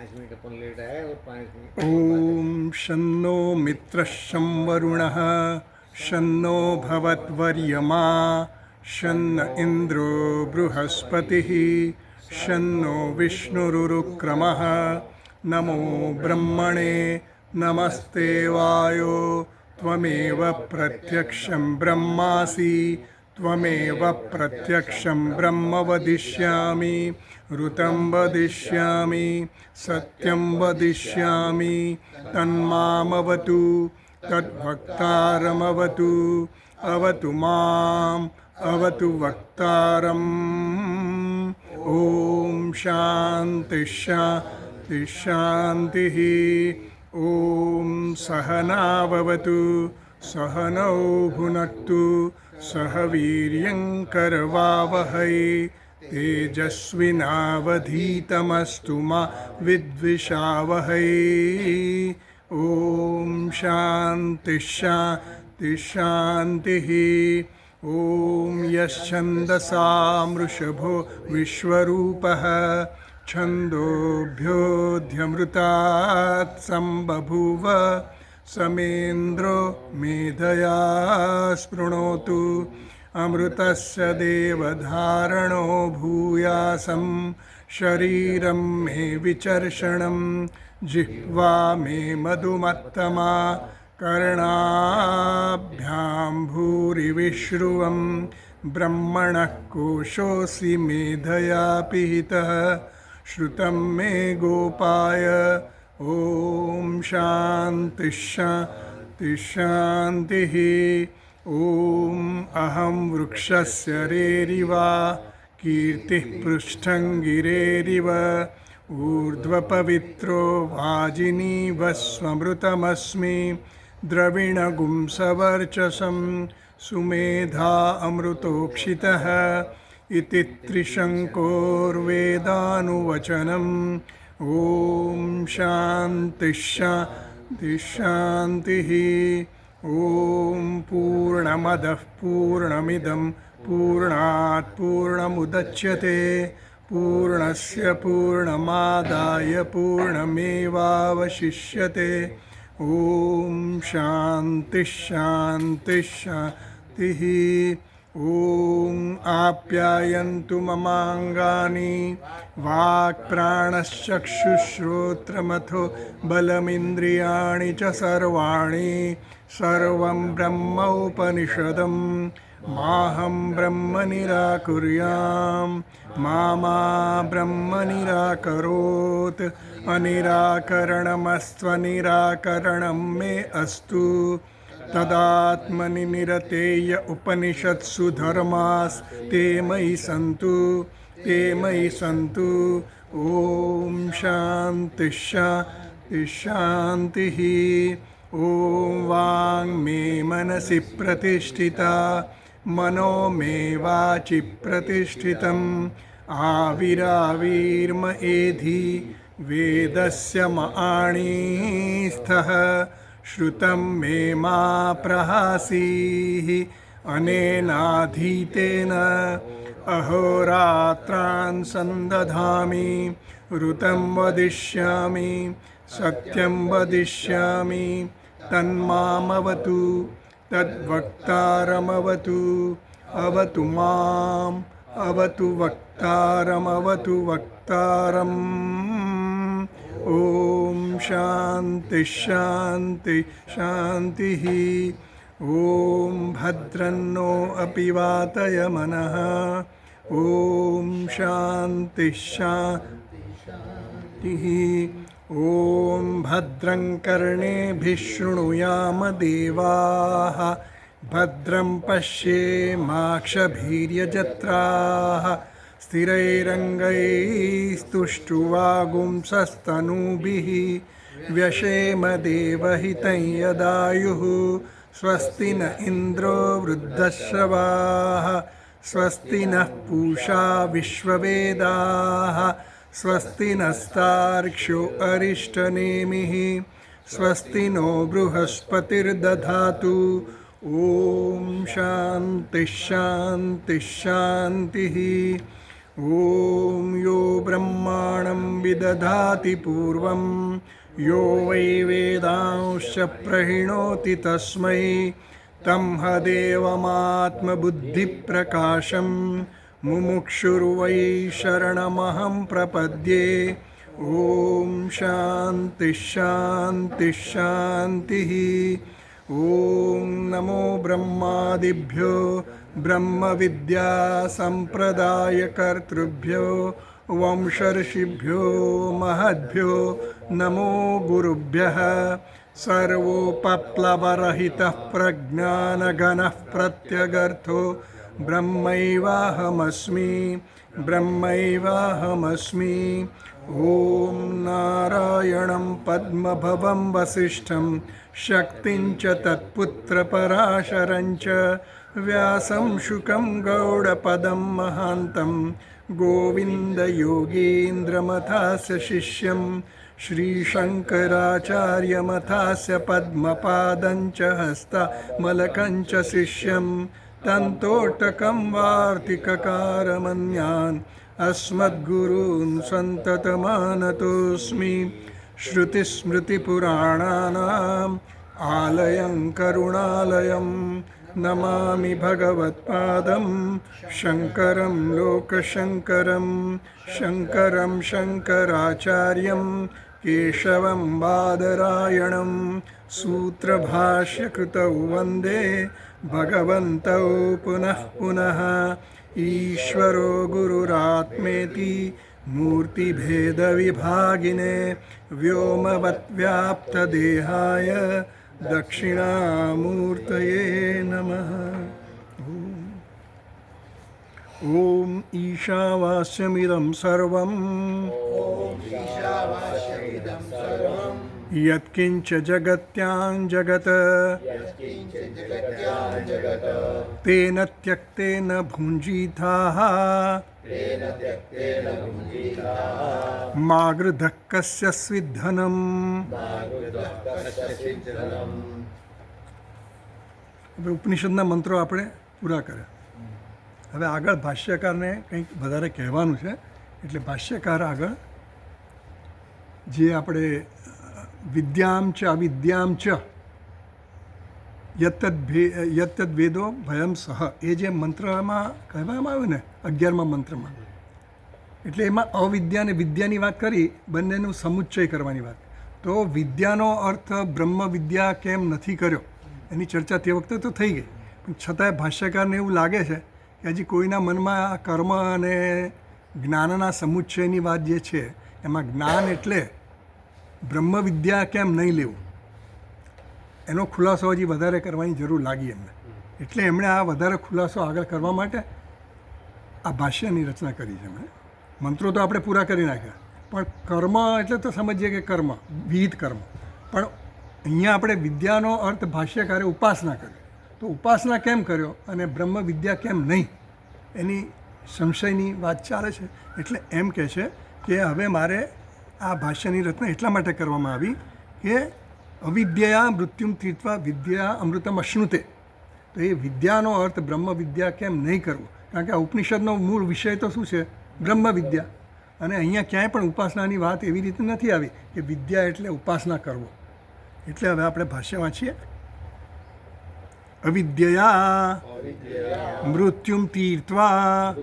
5 minute अपन late आए और 5 minute ॐ शन्नो मित्रः शं वरुणः शन्नो भवद्वर्यमा शन्न इन्द्रो बृहस्पतिः शन्नो विष्णुरुक्रमः नमो ब्रह्मणे नमस्ते वायो त्वमेव प्रत्यक्षं ब्रह्मासि त्वमेव प्रत्यक्षं ब्रह्म वदिष्यामि ऋतं वदिष्यामि सत्यं वदिष्यामि तन्मामवतु तद्वक्तारमवतु अवतु माम् अवतु वक्तारम् ॐ शान्ति शान्ति शान्तिः ॐ सहनाववतु सहनौ भुनक्तु सह वीर्यङ्करवावहै तेजस्विनावधीतमस्तु मा विद्विषावहै ॐ शान्ति शान्ति शान्तिः ॐ यश्छन्दसां वृषभो विश्वरूपः छन्दोभ्योऽध्यमृतात् सम्बभूव समेन्द्रो मेधया स्पृणोतु अमृतस्य देवधारणो भूयासं शरीरं मे विचर्षणं जिह्वा मे मधुमत्तमा कर्णाभ्यां भूरिविश्रुवं ब्रह्मणः कोशोऽसि मेधया पिहितः श्रुतं मे गोपाय ॐ शान्ति शान्ति शान्तिः ॐ अहं वृक्षस्य रेरिव कीर्तिः पृष्ठं गिरेरिव ऊर्ध्वपवित्रो वाजिनीव स्वमृतमस्मि द्रविणगुंसवर्चसं सुमेधा अमृतोक्षितः इति त्रिशङ्कोर्वेदानुवचनम् ॐ शान्ति शान्ति शान्तिः ॐ पूर्णमदः पूर्णमिदं पूर्णात् पूर्णमुदच्यते पूर्णस्य पूर्णमादाय पूर्णमेवावशिष्यते ॐ शान्ति शान्ति शान्तिः ॐ आप्यायन्तु ममाङ्गानि वाक्प्राणश्चक्षुश्रोत्रमथो बलमिन्द्रियाणि च सर्वाणि सर्वं ब्रह्मोपनिषदम् माहं ब्रह्म निराकुर्यां मा ब्रह्म निराकरोत् अनिराकरणमस्त्वनिराकरणं मे अस्तु तदात्मनि निरतेय उपनिषत्सु धर्मास्ते मयि सन्तु ॐ शान्ति शान्ति शान्तिः ॐ वाङ् मे मनसि प्रतिष्ठिता मनो मे वाचि प्रतिष्ठितम् आविराविर्म एधि वेदस्य मणिस्थः श्रुतं मे मा प्रहासीः अनेनाधीतेन अहोरात्रान् सन्दधामि ऋतं वदिष्यामि सत्यं वदिष्यामि तन्मामवतु तद्वक्तारमवतु अवतु माम् अवतु वक्तारमवतु वक्तारम् ॐ शान्ति शान्ति शान्तिः ॐ भद्रन्नो अपि वातयमनः ॐ शान्ति शान्तिः ॐ भद्रं कर्णेभिः शृणुयाम देवाः भद्रं पश्येमाक्षभिर्यजत्राः स्थिरैरङ्गैस्तुष्टुवागुंसस्तनूभिः व्यशेम देवहितं यदायुः स्वस्ति न इन्द्रो वृद्धश्रवाः स्वस्ति नः पूषा विश्ववेदाः स्वस्ति नस्तार्क्ष्यो अरिष्टनेमिः स्वस्ति नो बृहस्पतिर्दधातु ॐ शान्ति शान्ति शान्तिः ॐ यो ब्रह्माणं विदधाति पूर्वं यो वै वेदांश्च प्रहिणोति तस्मै तं हदेवमात्मबुद्धिप्रकाशं मुमुक्षुर्वै शरणमहं प्रपद्ये ॐ शान्तिः शान्तिः शान्तिः ॐ नमो ब्रह्मादिभ्यो ब्रह्मविद्यासम्प्रदायकर्तृभ्यो वंशर्षिभ्यो महद्भ्यो नमो गुरुभ्यः सर्वोपप्लवरहितः प्रज्ञानघनः प्रत्यगर्थो ब्रह्मैवाहमस्मि ब्रह्मैवाहमस्मि ॐ नारायणं पद्मभवं वसिष्ठं शक्तिं च तत्पुत्रपराशरं च व्यासं शुकं गौडपदं महान्तं गोविन्दयोगीन्द्रमथास्य शिष्यं श्रीशङ्कराचार्यमथास्य पद्मपादं च हस्तमलकं च शिष्यं तन्तोटकं वार्तिककारमन्यान् अस्मद्गुरून् सन्ततमानतोऽस्मि श्रुतिस्मृतिपुराणानाम् आलयं करुणालयं नमामि भगवत्पादं शङ्करं लोकशङ्करं शङ्करं शङ्कराचार्यं केशवं बादरायणं सूत्रभाष्यकृतौ वन्दे भगवन्तौ पुनः पुनः ईश्वरो गुरुरात्मेति मूर्तिभेदविभागिने व्योमवद्व्याप्तदेहाय दक्षिणामूर्तये नमः ॐ ईशावास्यमिदं सर्वं यत्किञ्च जगत्यां जगत् तेन त्यक्तेन भुञ्जीथाः मा गृधः कस्य स्विद्धनम् હવે ઉપનિષદના મંત્રો આપણે પૂરા કર્યા. હવે આગળ ભાષ્યકારને કંઈક વધારે કહેવાનું છે, એટલે ભાષ્યકાર આગળ જે આપણે વિદ્યામ ચ અવિદ્યામ ચ યત્તદ વેદો ભયમ સહ એ જે મંત્રમાં કહેવામાં આવ્યું ને 11મા મંત્રમાં, એટલે એમાં અવિદ્યા અને વિદ્યાની વાત કરી, બંનેનું સમુચ્ચય કરવાની વાત. તો વિદ્યાનો અર્થ બ્રહ્મ વિદ્યા કેમ નથી કર્યો એની ચર્ચા તે વખતે તો થઈ ગઈ, પણ છતાંય ભાષ્યકારને એવું લાગે છે કે હજી કોઈના મનમાં કર્મ અને જ્ઞાનના સમુચ્ચયની વાત જે છે એમાં જ્ઞાન એટલે બ્રહ્મ વિદ્યા કેમ નહીં લેવું એનો ખુલાસો હજી વધારે કરવાની જરૂર લાગી એમને. એટલે એમણે આ વધારે ખુલાસો આગળ કરવા માટે આ ભાષ્યની રચના કરી છે એમણે. મંત્રો તો આપણે પૂરા કરી નાખ્યા, પણ કર્મ એટલે તો સમજીએ કે કર્મ વિહિત કર્મ, પણ અહીંયા આપણે વિદ્યાનો અર્થ ભાષ્યકારે ઉપાસના કર્યો. તો ઉપાસના કેમ કર્યો અને બ્રહ્મ વિદ્યા કેમ નહીં એની સંશયની વાત ચાલે છે. એટલે એમ કહે છે કે હવે મારે આ ભાષ્યની રચના એટલા માટે કરવામાં આવી કે અવિદ્યા મૃત્યુમ તીર્થવા વિદ્યા અમૃતમ અશ્નુતે. તો એ વિદ્યાનો અર્થ બ્રહ્મ વિદ્યા કેમ નહીં કરવું, કારણ કે આ ઉપનિષદનો મૂળ વિષય તો શું છે? બ્રહ્મ વિદ્યા. અને અહીંયા ક્યાંય પણ ઉપાસનાની વાત એવી રીતે નથી આવી કે વિદ્યા એટલે ઉપાસના કરવો. એટલે હવે આપણે ભાષ્ય વાંચીએ. અવિદ્યા મૃત્યુમ તીર્થવા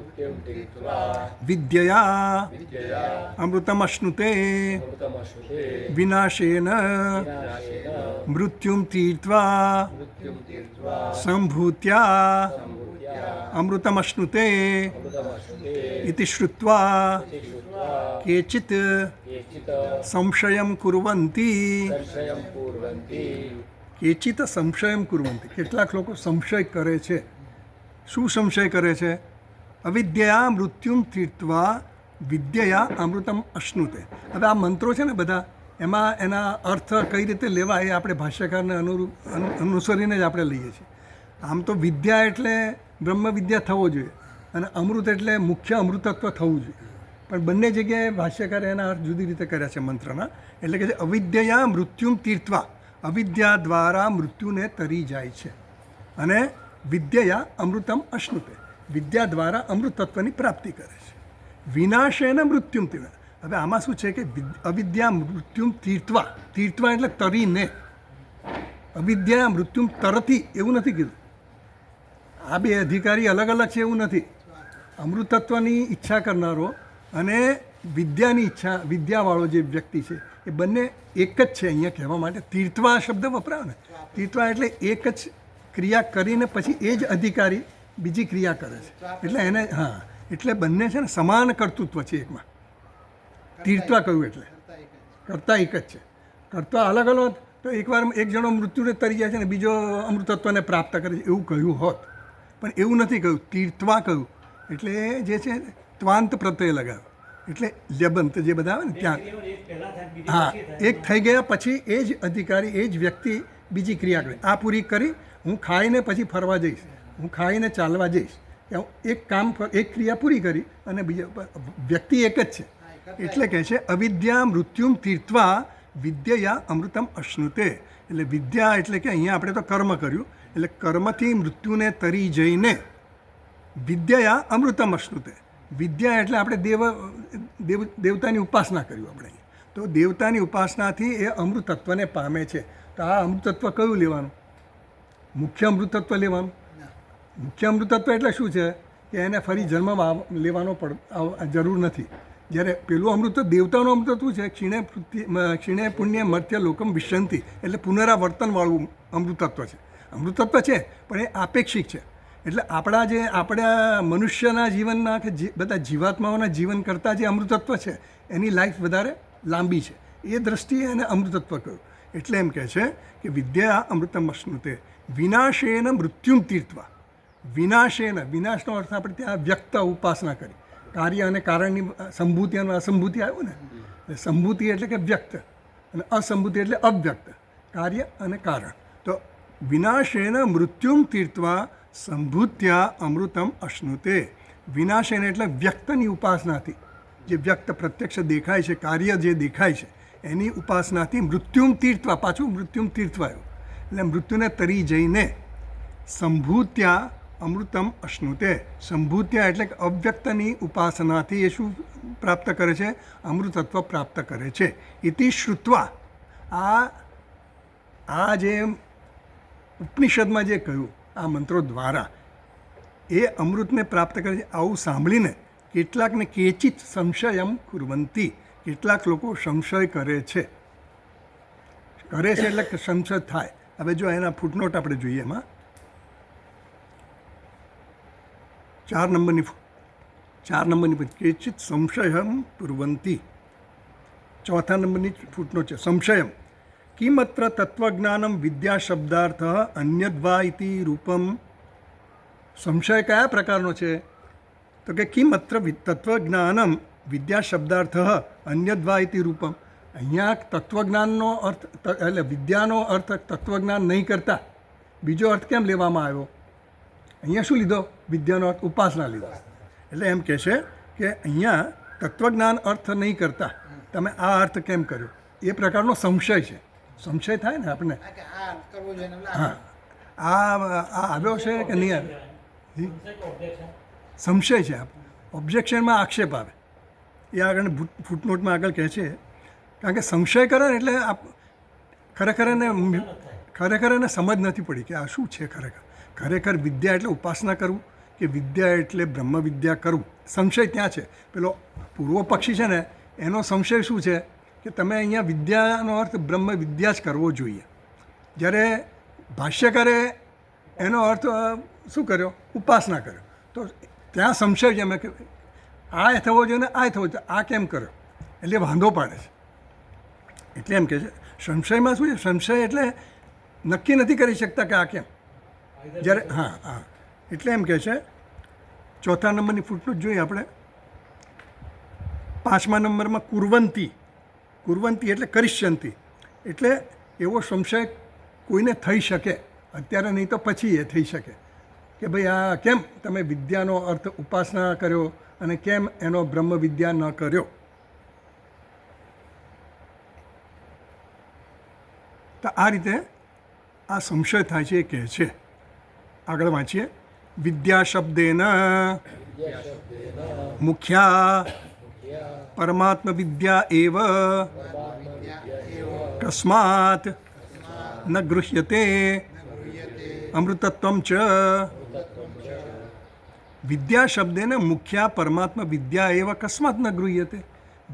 વિદ્યા અમૃતમ અશ્નુતે વિનાશેન મૃત્યુમ તીર્થવા સંભૂત્યા અમૃતમ અશ્નુતે ઇતિ શ્રુત્વા કેચિત સંશયમ કુર્વન્તિ. કેચિત સંશયમ કુર્વન્તિ, કેટલાક લોકો સંશય કરે છે. શું સંશય કરે છે? અવિદ્યા મૃત્યુમ તીર્થવા વિદ્યા અમૃતમ અશ્નુતે. હવે આ મંત્રો છે ને બધા, એમાં એના અર્થ કઈ રીતે લેવા એ આપણે ભાષ્યકારને અનુસરીને જ આપણે લઈએ છીએ. આમ તો વિદ્યા એટલે બ્રહ્મ વિદ્યા થવો જોઈએ અને અમૃત એટલે મુખ્ય અમૃતત્વ થવું જોઈએ, પણ બંને જગ્યાએ ભાષ્યકારે એના અર્થ જુદી રીતે કર્યા છે મંત્રના. એટલે કે અવિદ્યા મૃત્યુમ તીર્થવા, અવિદ્યા દ્વારા મૃત્યુને તરી જાય છે, અને વિદ્યા અમૃતમ અશ્નુતે, વિદ્યા દ્વારા અમૃતત્વની પ્રાપ્તિ કરે છે. વિનાશેન મૃત્યુમ તીર્થવા. હવે આમાં શું છે કે અવિદ્યા મૃત્યુમ તીર્થવા. તીર્થવા એટલે તરીને. અવિદ્યા મૃત્યુમ તરતી એવું નથી કીધું. આ બે અધિકારી અલગ અલગ છે એવું નથી. અમૃતત્વની ઈચ્છા કરનારો અને વિદ્યાની ઈચ્છા વિદ્યાવાળો જે વ્યક્તિ છે એ બંને એક જ છે અહીંયા કહેવા માટે. તીર્થવા શબ્દ વપરાયો ને, તીર્થવા એટલે એક જ ક્રિયા કરીને પછી એ જ અધિકારી બીજી ક્રિયા કરે છે. એટલે એને હા, એટલે બંને છે ને સમાન કર્તૃત્વ છે એકમાં. તીર્થવા કહ્યું એટલે કરતા એક જ છે. કરતા અલગ અલગ તો એકવાર એક જણો મૃત્યુને તરી જાય છે ને બીજો અમૃતત્વને પ્રાપ્ત કરે છે એવું કહ્યું હોત, પણ એવું નથી કહ્યું. તીર્થવા કહ્યું એટલે જે છે ત્વાંત પ્રત્યય લગાવ્યો એટલે લેબંત જે બધા આવે ને ત્યાં હા એક થઈ ગયા પછી એ જ અધિકારી એ જ વ્યક્તિ બીજી ક્રિયા કરે. આ પૂરી કરી હું ખાઈને પછી ફરવા જઈશ, હું ખાઈને ચાલવા જઈશ. એક કામ એક ક્રિયા પૂરી કરી અને બીજા વ્યક્તિ એક જ છે. એટલે કહે છે અવિદ્યા મૃત્યુમ તીર્થવા વિદ્યયા અમૃતમ અશ્નુતે. એટલે વિદ્યા એટલે કે અહીંયા આપણે તો કર્મ કર્યું એટલે કર્મથી મૃત્યુને તરી જઈને વિદ્યયા અમૃતમ અશ્નુતે. વિદ્યા એટલે આપણે દેવતાની ઉપાસના કર્યું આપણે. તો દેવતાની ઉપાસનાથી એ અમૃતત્વને પામે છે. તો આ અમૃતત્વ કયું લેવાનું? મુખ્ય અમૃતત્વ લેવાનું. મુખ્ય અમૃતત્વ એટલે શું છે કે એને ફરી જન્મ લેવાનો જરૂર નથી. જ્યારે પેલું અમૃત દેવતાનું અમૃતત્વ છે ક્ષીણે પુણ્ય મર્ત્ય લોકમ વિશંતિ એટલે પુનરાવર્તનવાળું અમૃતત્વ છે. અમૃતત્વ છે પણ એ આપેક્ષિક છે. એટલે આપણા મનુષ્યના જીવનના કે બધા જીવાત્માઓના જીવન કરતાં જે અમૃતત્વ છે એની લાઈફ વધારે લાંબી છે. એ દ્રષ્ટિએ એને અમૃતત્વ કહ્યું. એટલે એમ કહે છે કે વિદ્યા અમૃતમ અશ્નુતે વિનાશેન મૃત્યુમ તીર્થવા. વિનાશેન, વિનાશનો અર્થ આપણે ત્યાં વ્યક્ત ઉપાસના કરી. કાર્ય અને કારણની સંભૂતિ અને અસંભૂતિ આવ્યું ને. સંભૂતિ એટલે કે વ્યક્ત અને અસંભૂતિ એટલે અવ્યક્ત, કાર્ય અને કારણ. તો વિનાશેન મૃત્યુમ તીર્થવા સંભૂત્યા અમૃતમ અશ્નુતે. વિનાશેન એટલે વ્યક્તની ઉપાસનાથી, જે વ્યક્ત પ્રત્યક્ષ દેખાય છે, કાર્ય જે દેખાય છે એની ઉપાસનાથી મૃત્યુમ તીર્થવા. પાછું મૃત્યુમ તીર્થવા આવ્યું એટલે મૃત્યુને તરી જઈને સંભૂત્યા અમૃતમ અશ્નુતે. સંભૂત્યા એટલે કે અવ્યક્તની ઉપાસનાથી એ શું પ્રાપ્ત કરે છે? અમૃતત્વ પ્રાપ્ત કરે છે. ઇતિ શ્રુત્વા. આ જે ઉપનિષદમાં જે કહ્યું આ મંત્રો દ્વારા એ અમૃતને પ્રાપ્ત કરે છે. આવું સાંભળીને કેટલાકને કેચિત સંશયમ કુર્વંતી. કેટલાક લોકો સંશય કરે છે. એટલે કે સંશય થાય. હવે જો એના ફૂટનોટ આપણે જોઈએ એમાં 4 નંબરની કેચિત સંશયમ કુર્વંતી. 4થા નંબરની ફૂટનોટ છે સંશયમ. કિમત્ર તત્વજ્ઞાનમ વિદ્યા શબ્દાર્થ અન્યદ્વા ઇતિ રૂપમ. સંશય કયા પ્રકારનો છે? તો કે કિમત્ર તત્વજ્ઞાનમ વિદ્યા શબ્દાર્થ અન્યદ્વા ઇતિ રૂપમ. અહીંયા તત્વજ્ઞાનનો અર્થ એટલે વિદ્યાનો અર્થ તત્વજ્ઞાન નહીં કરતા બીજો અર્થ કેમ લેવામાં આવ્યો? અહીંયા શું લીધો? વિદ્યાનો અર્થ ઉપાસના લીધો. એટલે એમ કહે છે કે અહીંયા તત્વજ્ઞાન અર્થ નહીં કરતા તમે આ અર્થ કેમ કર્યો? એ પ્રકારનો સંશય છે. સંશય થાય ને આપણને. હા આ આવ્યો છે કે નહીં આવે? સંશય છે. ઓબ્જેક્શનમાં આક્ષેપ આવે એ આગળ ફૂટનોટમાં આગળ કહે છે. કારણ કે સંશય કરે ને એટલે ખરેખર એને સમજ નથી પડી કે આ શું છે ખરેખર વિદ્યા એટલે ઉપાસના કરવું કે વિદ્યા એટલે બ્રહ્મ વિદ્યા કરવું. સંશય ત્યાં છે. પેલો પૂર્વ પક્ષી છે ને એનો સંશય શું છે કે તમે અહીંયા વિદ્યાનો અર્થ બ્રહ્મ વિદ્યા જ કરવો જોઈએ. જ્યારે ભાષ્યકારે એનો અર્થ શું કર્યો? ઉપાસના કર્યો. તો ત્યાં સંશય છે મેં કે આ થવો જોઈએ ને આ થવો જોઈએ, આ કેમ કર્યો? એટલે વાંધો પાડે છે. એટલે એમ કહે છે સંશયમાં શું છે? સંશય એટલે નક્કી નથી કરી શકતા કે આ કેમ. જ્યારે હા એટલે એમ કહે છે 4થા નંબરની ફૂટનોટ જોઈએ આપણે. 5મા નંબરમાં કુર્વંતી એટલે કરિષ્યંતી. એટલે એવો સંશય કોઈને થઈ શકે અત્યારે, નહીં તો પછી એ થઈ શકે કે ભાઈ આ કેમ તમે વિદ્યાનો અર્થ ઉપાસના કર્યો અને કેમ એનો બ્રહ્મ વિદ્યા ન કર્યો? તો આ રીતે આ સંશય થાય છે એ કહે છે. આગળ વાંચીએ. વિદ્યા શબ્દેન મુખ્યા પરમાત્મ વિદ્યા એવ કસ્માત ન ગૃહ્યતે અમૃતત્વમ ચ. વિદ્યા શબ્દેને મુખ્યા પરમાત્મ વિદ્યા એવ કસ્માત ન ગૃહ્યતે.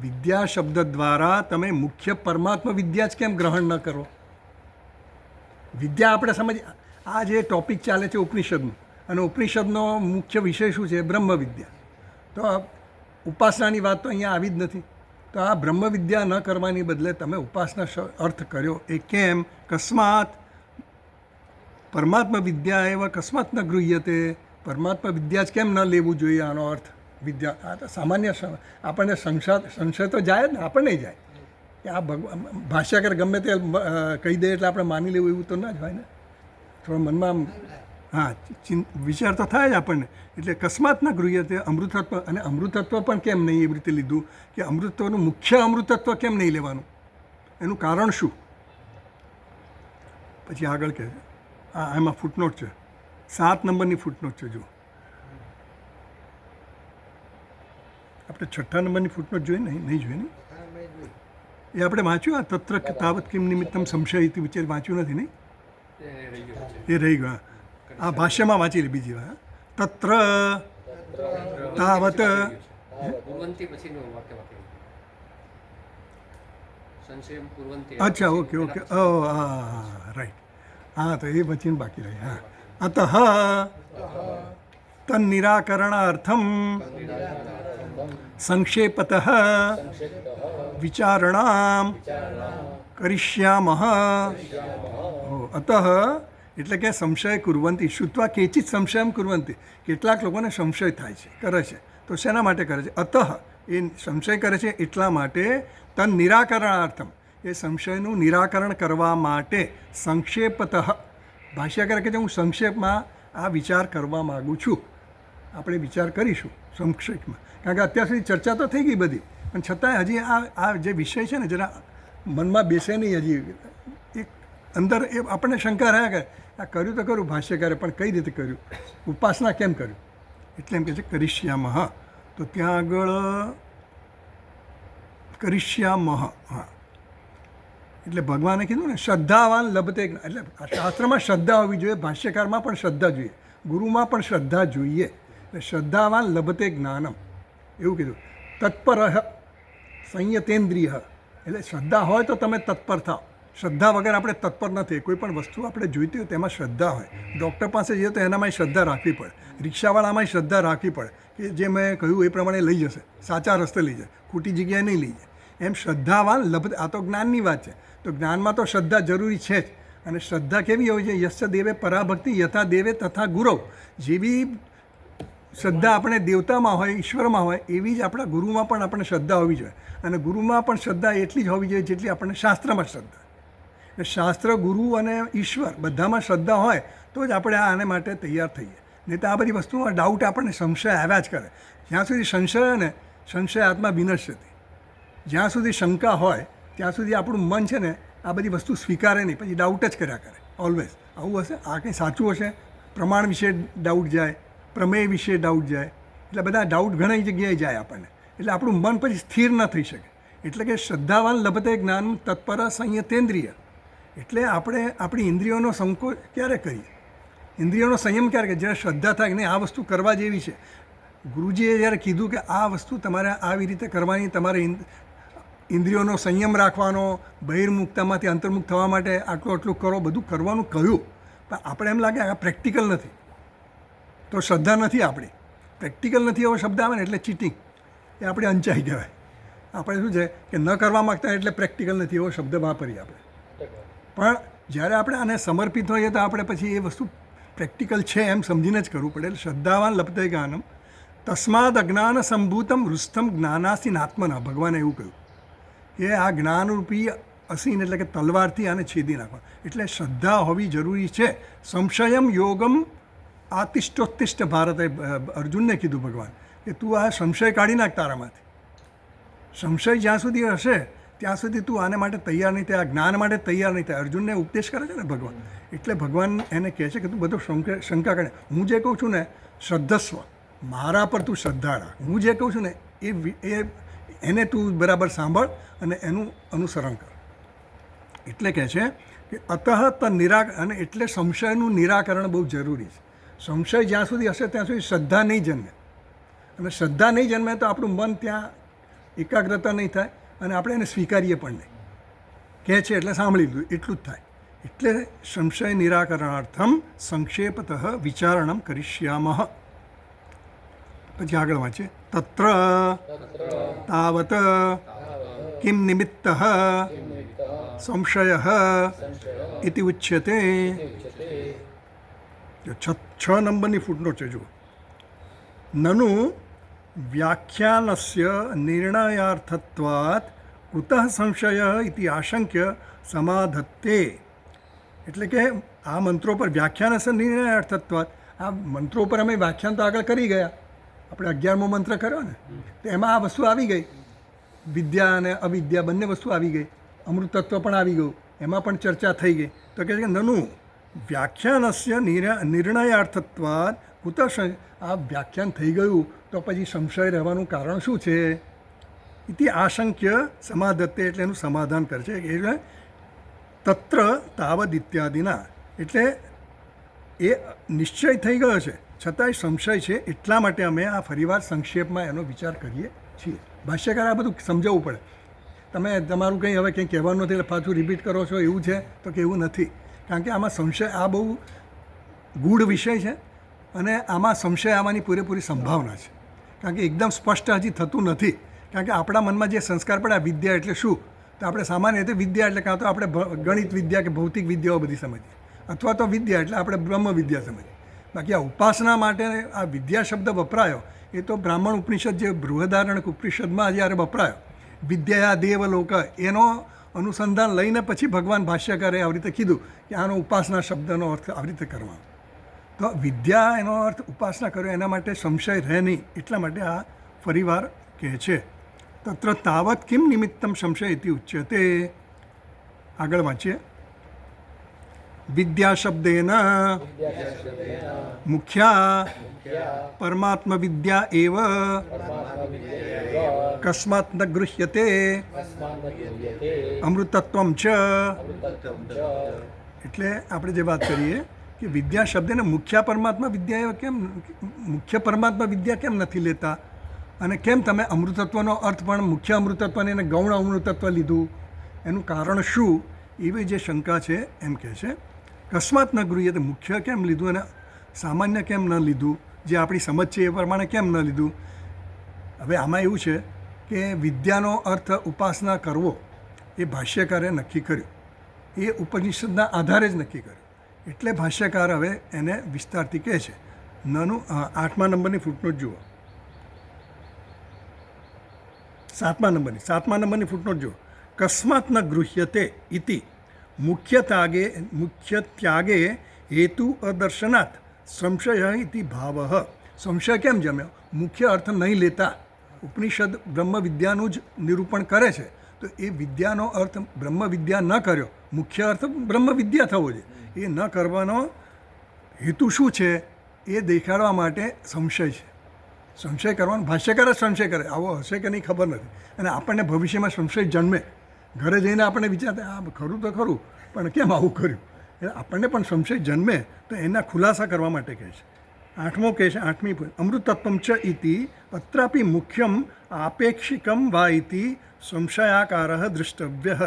વિદ્યા શબ્દ દ્વારા તમે મુખ્ય પરમાત્મ વિદ્યા જ કેમ ગ્રહણ ન કરો? વિદ્યા આપણે સમજ, આ જે ટોપિક ચાલે છે ઉપનિષદનું, અને ઉપનિષદનો મુખ્ય વિષય શું છે? બ્રહ્મ વિદ્યા. તો ઉપાસનાની વાત તો અહીંયા આવી જ નથી. તો આ બ્રહ્મ વિદ્યા ન કરવાની બદલે તમે ઉપાસના અર્થ કર્યો એ કેમ? કસ્માત પરમાત્મા વિદ્યા એવા કસ્માત ન ગૃહ્યતે. પરમાત્મા વિદ્યા જ કેમ ન લેવું જોઈએ? આનો અર્થ વિદ્યા, આ તો સામાન્ય આપણને સંશય તો જાય જ ને, આપણને જાય કે આ ભાષ્યકાર ગમે તે કહી દે એટલે આપણે માની લેવું એવું તો ના જ હોય ને. થોડા મનમાં હા વિચાર તો થાય જ આપણને. એટલે કસ્માત ના ગૃહ્યતે અમૃતત્વ. અને અમૃતત્વ પણ કેમ નહીં એવી રીતે લીધું? કે અમૃતત્વનું મુખ્ય અમૃતત્વ કેમ નહીં લેવાનું? એનું કારણ શું? પછી આગળ કહે છે, એમાં ફૂટનોટ છે, 7 નંબરની ફૂટનોટ છે. જો આપણે 6 નંબરની ફૂટનોટ જોઈએ નહીં જોઈએ ને? એ આપણે વાંચ્યું, આ તત્ર તાવત કિમ નિમિત્તમ સંશય ઇતિ વિચાર વાંચ્યું નથી નહીં? એ રહી ગયું. આ ભાષ્યમાં વાંચી લે બીજી વાર. તત્ર તાવત અચ્છા ઓકે ઓકે હા રાઈટ. હા તો એ પછી બાકી રહી. હા અતઃ તન્નિરાકરણાર્થમ સંક્ષેપતઃ વિચારણામ કરિષ્યામઃ. અતઃ એટલે કે સંશય કુર્વંતી શ્રુત્વા કેચિત સંશયમ કુર્વંતી. કેટલાક લોકોને સંશય થાય છે, કરે છે. તો શેના માટે કરે છે? અતઃ એ સંશય કરે છે એટલા માટે તન નિરાકરણાર્થમ, એ સંશયનું નિરાકરણ કરવા માટે સંક્ષેપતઃ. ભાષ્યકાર કહે છે હું સંક્ષેપમાં આ વિચાર કરવા માગું છું. આપણે વિચાર કરીશું સંક્ષેપમાં, કારણ કે અત્યાર સુધી ચર્ચા તો થઈ ગઈ બધી, પણ છતાંય હજી આ જે વિષય છે ને જરા મનમાં બેસે નહીં. હજી એક અંદર એ આપણને શંકા રહ્યા કરે, આ કર્યું તો ખરું ભાષ્યકારે, પણ કઈ રીતે કર્યું? ઉપાસના કેમ કર્યું? એટલે એમ કહે છે કરિષ્યામઃ. તો ત્યાં આગળ કરિષ્યામઃ, હા એટલે ભગવાને કીધું ને શ્રદ્ધાવાન લભતે. એટલે શાસ્ત્રમાં શ્રદ્ધા હોવી જોઈએ, ભાષ્યકારમાં પણ શ્રદ્ધા જોઈએ, ગુરુમાં પણ શ્રદ્ધા જોઈએ. એટલે શ્રદ્ધાવાન લભતે જ્ઞાનમ એવું કીધું. તત્પર સંયતેન્દ્રિય, એટલે શ્રદ્ધા હોય તો તમે તત્પર થાઓ. શ્રદ્ધા વગર આપણે તત્પર નથી. કોઈ પણ વસ્તુ આપણે જોઈતી હોય તેમાં શ્રદ્ધા હોય. ડૉક્ટર પાસે જઈએ તો એનામાં શ્રદ્ધા રાખવી પડે, રિક્ષાવાળામાં શ્રદ્ધા રાખવી પડે કે જે મેં કહ્યું એ પ્રમાણે લઈ જશે, સાચા રસ્તે લઈ જાય, ખોટી જગ્યાએ નહીં લઈ જાય. એમ શ્રદ્ધાવાન લભતે. આ તો જ્ઞાનની વાત છે. તો જ્ઞાનમાં તો શ્રદ્ધા જરૂરી છે જ. અને શ્રદ્ધા કેવી હોય છે? યસ્ય દેવે પરાભક્તિ યથા દેવે તથા ગુરવ. જેવી શ્રદ્ધા આપણે દેવતામાં હોય, ઈશ્વરમાં હોય, એવી જ આપણા ગુરુમાં પણ આપણે શ્રદ્ધા હોવી જોઈએ. અને ગુરુમાં પણ શ્રદ્ધા એટલી જ હોવી જોઈએ જેટલી આપણને શાસ્ત્રમાં શ્રદ્ધા. એટલે શાસ્ત્ર, ગુરુ અને ઈશ્વર બધામાં શ્રદ્ધા હોય તો જ આપણે આને માટે તૈયાર થઈએ. નહીં તો આ બધી વસ્તુમાં ડાઉટ આપણને સંશય આવ્યા જ કરે. જ્યાં સુધી સંશય હોય ને, સંશય આત્મા વિનશ્યતિ. જ્યાં સુધી શંકા હોય ત્યાં સુધી આપણું મન છે ને આ બધી વસ્તુ સ્વીકારે નહીં, પછી ડાઉટ જ કર્યા કરે ઓલવેઝ. આવું હશે, આ કંઈ સાચું હશે, પ્રમાણ વિશે ડાઉટ જાય, પ્રમેય વિશે ડાઉટ જાય, એટલે બધા ડાઉટ ઘણી જગ્યાએ જાય આપણને. એટલે આપણું મન પછી સ્થિર ન થઈ શકે. એટલે કે શ્રદ્ધાવાન લભતે જ્ઞાન તત્પર સંયતેન્દ્રિય. એટલે આપણે આપણી ઇન્દ્રિયોનો સંકોચ ક્યારે કરીએ? ઇન્દ્રિયોનો સંયમ ક્યારે કરીએ? જ્યારે શ્રદ્ધા થાય કે નહીં આ વસ્તુ કરવા જેવી છે. ગુરુજીએ જ્યારે કીધું કે આ વસ્તુ તમારે આવી રીતે કરવાની, તમારે ઇન્દ્રિયોનો સંયમ રાખવાનો, બહિર્મુક્તામાંથી અંતર્મુખ થવા માટે આટલું કરો, બધું કરવાનું કહ્યું. પણ આપણે એમ લાગે આ પ્રેક્ટિકલ નથી, તો શ્રદ્ધા નથી આપણી. પ્રેક્ટિકલ નથી એવો શબ્દ આવે ને એટલે ચીટિંગ, એ આપણે અંચાઈ કહેવાય. આપણે શું છે કે ન કરવા માગતા એટલે પ્રેક્ટિકલ નથી એવો શબ્દ વાપરીએ આપણે. પણ જ્યારે આપણે આને સમર્પિત હોઈએ તો આપણે પછી એ વસ્તુ પ્રેક્ટિકલ છે એમ સમજીને જ કરવું પડે. એટલે શ્રદ્ધાવાન લપતે જ્ઞાનમ તસ્માદ અજ્ઞાન સંભૂતમ રુસ્થમ જ્ઞાનાસી નાત્મના. ભગવાને એવું કહ્યું કે આ જ્ઞાનરૂપી અસીન એટલે કે તલવારથી આને છેદી નાખવા. એટલે શ્રદ્ધા હોવી જરૂરી છે. સંશયમ યોગમ આતિષ્ઠોત્તિષ્ઠ ભારતે અર્જુનને કીધું ભગવાન કે તું આ સંશય કાઢી નાખ તારામાંથી. સંશય જ્યાં સુધી હશે ત્યાં સુધી તું આને માટે તૈયાર નહીં થાય, આ જ્ઞાન માટે તૈયાર નહીં થાય. અર્જુનને ઉપદેશ કરે છે ને ભગવાન. એટલે ભગવાન એને કહે છે કે તું બધો શંકા કરે. હું જે કહું છું ને શ્રદ્ધસ્વ, મારા પર તું શ્રદ્ધા રાખ, હું જે કહું છું ને એને તું બરાબર સાંભળ અને એનું અનુસરણ કર. એટલે કહે છે કે અતઃ અને એટલે સંશયનું નિરાકરણ બહુ જરૂરી છે. સંશય જ્યાં સુધી હશે ત્યાં સુધી શ્રદ્ધા નહીં જન્મે, અને શ્રદ્ધા નહીં જન્મે તો આપણું મન ત્યાં એકાગ્રતા નહીં થાય અને આપણે એને સ્વીકારીએ પણ નહીં. કહે છે એટલે સાંભળી લીધું એટલું જ થાય. એટલે સંશય નિરાકરણાર્થમ સંક્ષેપતઃ વિચારણમ કરિષ્યામઃ. પછી આગળ વાંચીએ. તત્ર તાવત કિમ નિમિત્તઃ સંશયઃ ઇતિ ઉચ્યતે. 6 નંબરની ફૂટનોટ છે જુઓ. નનુ વ્યાખ્યાનસ્ય નિર્ણયાર્થત્વાत् કુતઃ સંશય ઇતિ આશંક્ય સમાધત્તે. એટલે કે આ મંત્રો પર વ્યાખ્યાનસ્ય નિર્ણયાર્થત્વાत्, આ મંત્રો પર અમે વ્યાખ્યાન તો આગળ કરી ગયા, આપણે 11મો મંત્ર કર્યો ને, તો એમાં આ વસ્તુ આવી ગઈ, વિદ્યા અને અવિદ્યા બંને વસ્તુ આવી ગઈ, અમૃતત્વ પણ આવી ગયું, એમાં પણ ચર્ચા થઈ ગઈ. તો કહે છે કે નનુ વ્યાખ્યાનસ્ય નિર્ણયાર્થત્વાદ કુતઃ, આ વ્યાખ્યાન થઈ ગયું તો પછી સંશય રહેવાનું કારણ શું છે? ઇતિ આશંક્ય સમાધત્તે, એટલે એનું સમાધાન કરે છે. એટલે તત્ર તાવદ ઇત્યાદિના, એટલે એ નિશ્ચય થઈ ગયો છે છતાંય સંશય છે, એટલા માટે અમે આ ફરીવાર સંક્ષેપમાં એનો વિચાર કરીએ છીએ. ભાષ્યકાર આ બધું સમજાવવું પડે. તમે તમારું કંઈ હવે કંઈ કહેવાનું નથી એટલે પાછું રિપીટ કરો છો એવું છે તો કે એવું નથી. કારણ કે આમાં સંશય, આ બહુ ગૂઢ વિષય છે અને આમાં સંશય આવવાની પૂરેપૂરી સંભાવના છે. કારણ કે એકદમ સ્પષ્ટ હજી થતું નથી. કારણ કે આપણા મનમાં જે સંસ્કાર પડે વિદ્યા એટલે શું, તો આપણે સામાન્ય રીતે વિદ્યા એટલે કાં તો આપણે ગણિત વિદ્યા કે ભૌતિક વિદ્યાઓ બધી સમજીએ, અથવા તો વિદ્યા એટલે આપણે બ્રહ્મ વિદ્યા સમજીએ. બાકી આ ઉપાસના માટે આ વિદ્યા શબ્દ વપરાયો એ તો બ્રાહ્મણ ઉપનિષદ, જે બૃહદારણ્યક ઉપનિષદમાં જ્યારે વપરાયો વિદ્યા દેવ લોક, એનો અનુસંધાન લઈને પછી ભગવાન ભાષ્યકારે આવી રીતે કીધું કે આનો ઉપાસના શબ્દનો અર્થ આવી રીતે કરવાનો. તો વિદ્યા એનો અર્થ ઉપાસના કર્યો, એના માટે સંશય રહે નહીં, એટલા માટે આ ફરીવાર કહે છે. તત્ર તાવત કિમ નિમિત્તમ સંશય ઇતિ ઉચ્યતે. આગળ વાંચીએ. વિદ્યા શબ્દેન મુખ્યા પરમાત્મ વિદ્યા એવ કસ્માત ન ગૃહ્યતે અમૃતત્વમ ચ. એટલે આપણે જે વાત કરીએ કે વિદ્યા શબ્દને મુખ્ય પરમાત્મા વિદ્યા કેમ, મુખ્ય પરમાત્મા વિદ્યા કેમ નથી લેતા, અને કેમ તમે અમૃતત્વનો અર્થ પણ મુખ્ય અમૃતત્વને એને ગૌણ અમૃતત્વ લીધું, એનું કારણ શું, એવી જે શંકા છે એમ કહે છે. કસ્માત ન ગૃહ્યતે, મુખ્ય કેમ લીધું અને સામાન્ય કેમ ન લીધું, જે આપણી સમજ છે એ પ્રમાણે કેમ ન લીધું. હવે આમાં એવું છે કે વિદ્યાનો અર્થ ઉપાસના કરવો એ ભાષ્યકારે નક્કી કર્યું, એ ઉપનિષદના આધારે જ નક્કી કર્યું. એટલે ભાષ્યકાર હવે એને વિસ્તારથી કહે છે. 8મા નંબરની ફૂટનોટ જુઓ. 7મા નંબરની ફૂટનોટ જુઓ. કસ્માત ન ગૃહ્યતે ઇતિ મુખ્ય ત્યાગે હેતુ અદર્શનાથ સંશય ઇતિ ભાવ. સંશય કેમ જમ્યો? મુખ્ય અર્થ નહીં લેતા. ઉપનિષદ બ્રહ્મ વિદ્યાનું જ નિરૂપણ કરે છે, તો એ વિદ્યાનો અર્થ બ્રહ્મ વિદ્યા ન કર્યો, મુખ્ય અર્થ બ્રહ્મ વિદ્યા થવો જોઈએ, એ ન કરવાનો હેતુ શું છે એ દેખાડવા માટે સંશય છે. સંશય કરવાનો ભાષ્યકાર જ સંશય કરે, આવો હશે કે નહીં ખબર નથી. અને આપણને ભવિષ્યમાં સંશય જન્મે, ઘરે જઈને આપણે વિચારતા આ ખરું તો ખરું પણ કેમ આવું કર્યું, એટલે આપણને પણ સંશય જન્મે, તો એના ખુલાસા કરવા માટે કહે છે. 8મો કહે છે, 8મી અમૃતત્વમ ચ ઇતિ અત્રાપી મુખ્યમ આપેક્ષિકમ વા ઇતિ સંશયાકાર દ્રષ્ટવ્ય.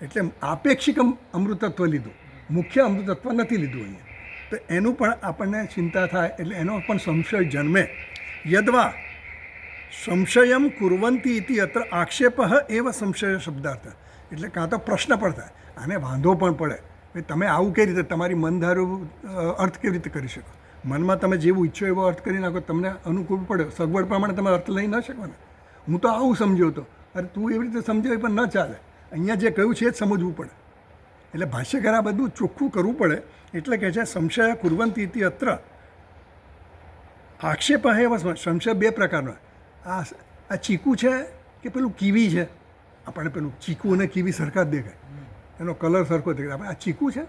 એટલે આપેક્ષિકમ અમૃતત્વ લીધું, મુખ્ય અમૃતત્વ નથી લીધું અહીંયા, તો એનું પણ આપણને ચિંતા થાય, એટલે એનો પણ સંશય જન્મે. યદ્વા સંશયમ કુર્વંતી ઇતિ અત્ર આક્ષેપ એવ સંશય શબ્દાર્થ. એટલે કાં તો પ્રશ્ન પણ થાય, આને વાંધો પણ પડે કે તમે આવું કઈ રીતે તમારી મનધારું અર્થ કેવી રીતે કરી શકો, મનમાં તમે જેવું ઈચ્છો એવો અર્થ કરી નાખો, તમને અનુકૂળ પડે, સગવડ પ્રમાણે તમે અર્થ લઈ ન શકો ને. હું તો આવું સમજ્યો હતો, અરે તું એવી રીતે સમજ્યો પણ ન ચાલે, અહીંયા જે કહ્યું છે એ જ સમજવું પડે. એટલે ભાષ્યકાર આ બધું ચોખ્ખું કરવું પડે. એટલે કહે છે સંશય કુર્વંતી ઇતિ અત્ર આક્ષેપ એવ. સંશય બે પ્રકારનો, આ ચીકુ છે કે પેલું કીવી છે. આપણને પેલું ચીકુ અને કીવી સરખા જ દેખાય, એનો કલર સરખો દેખાય. આપણે આ ચીકુ છે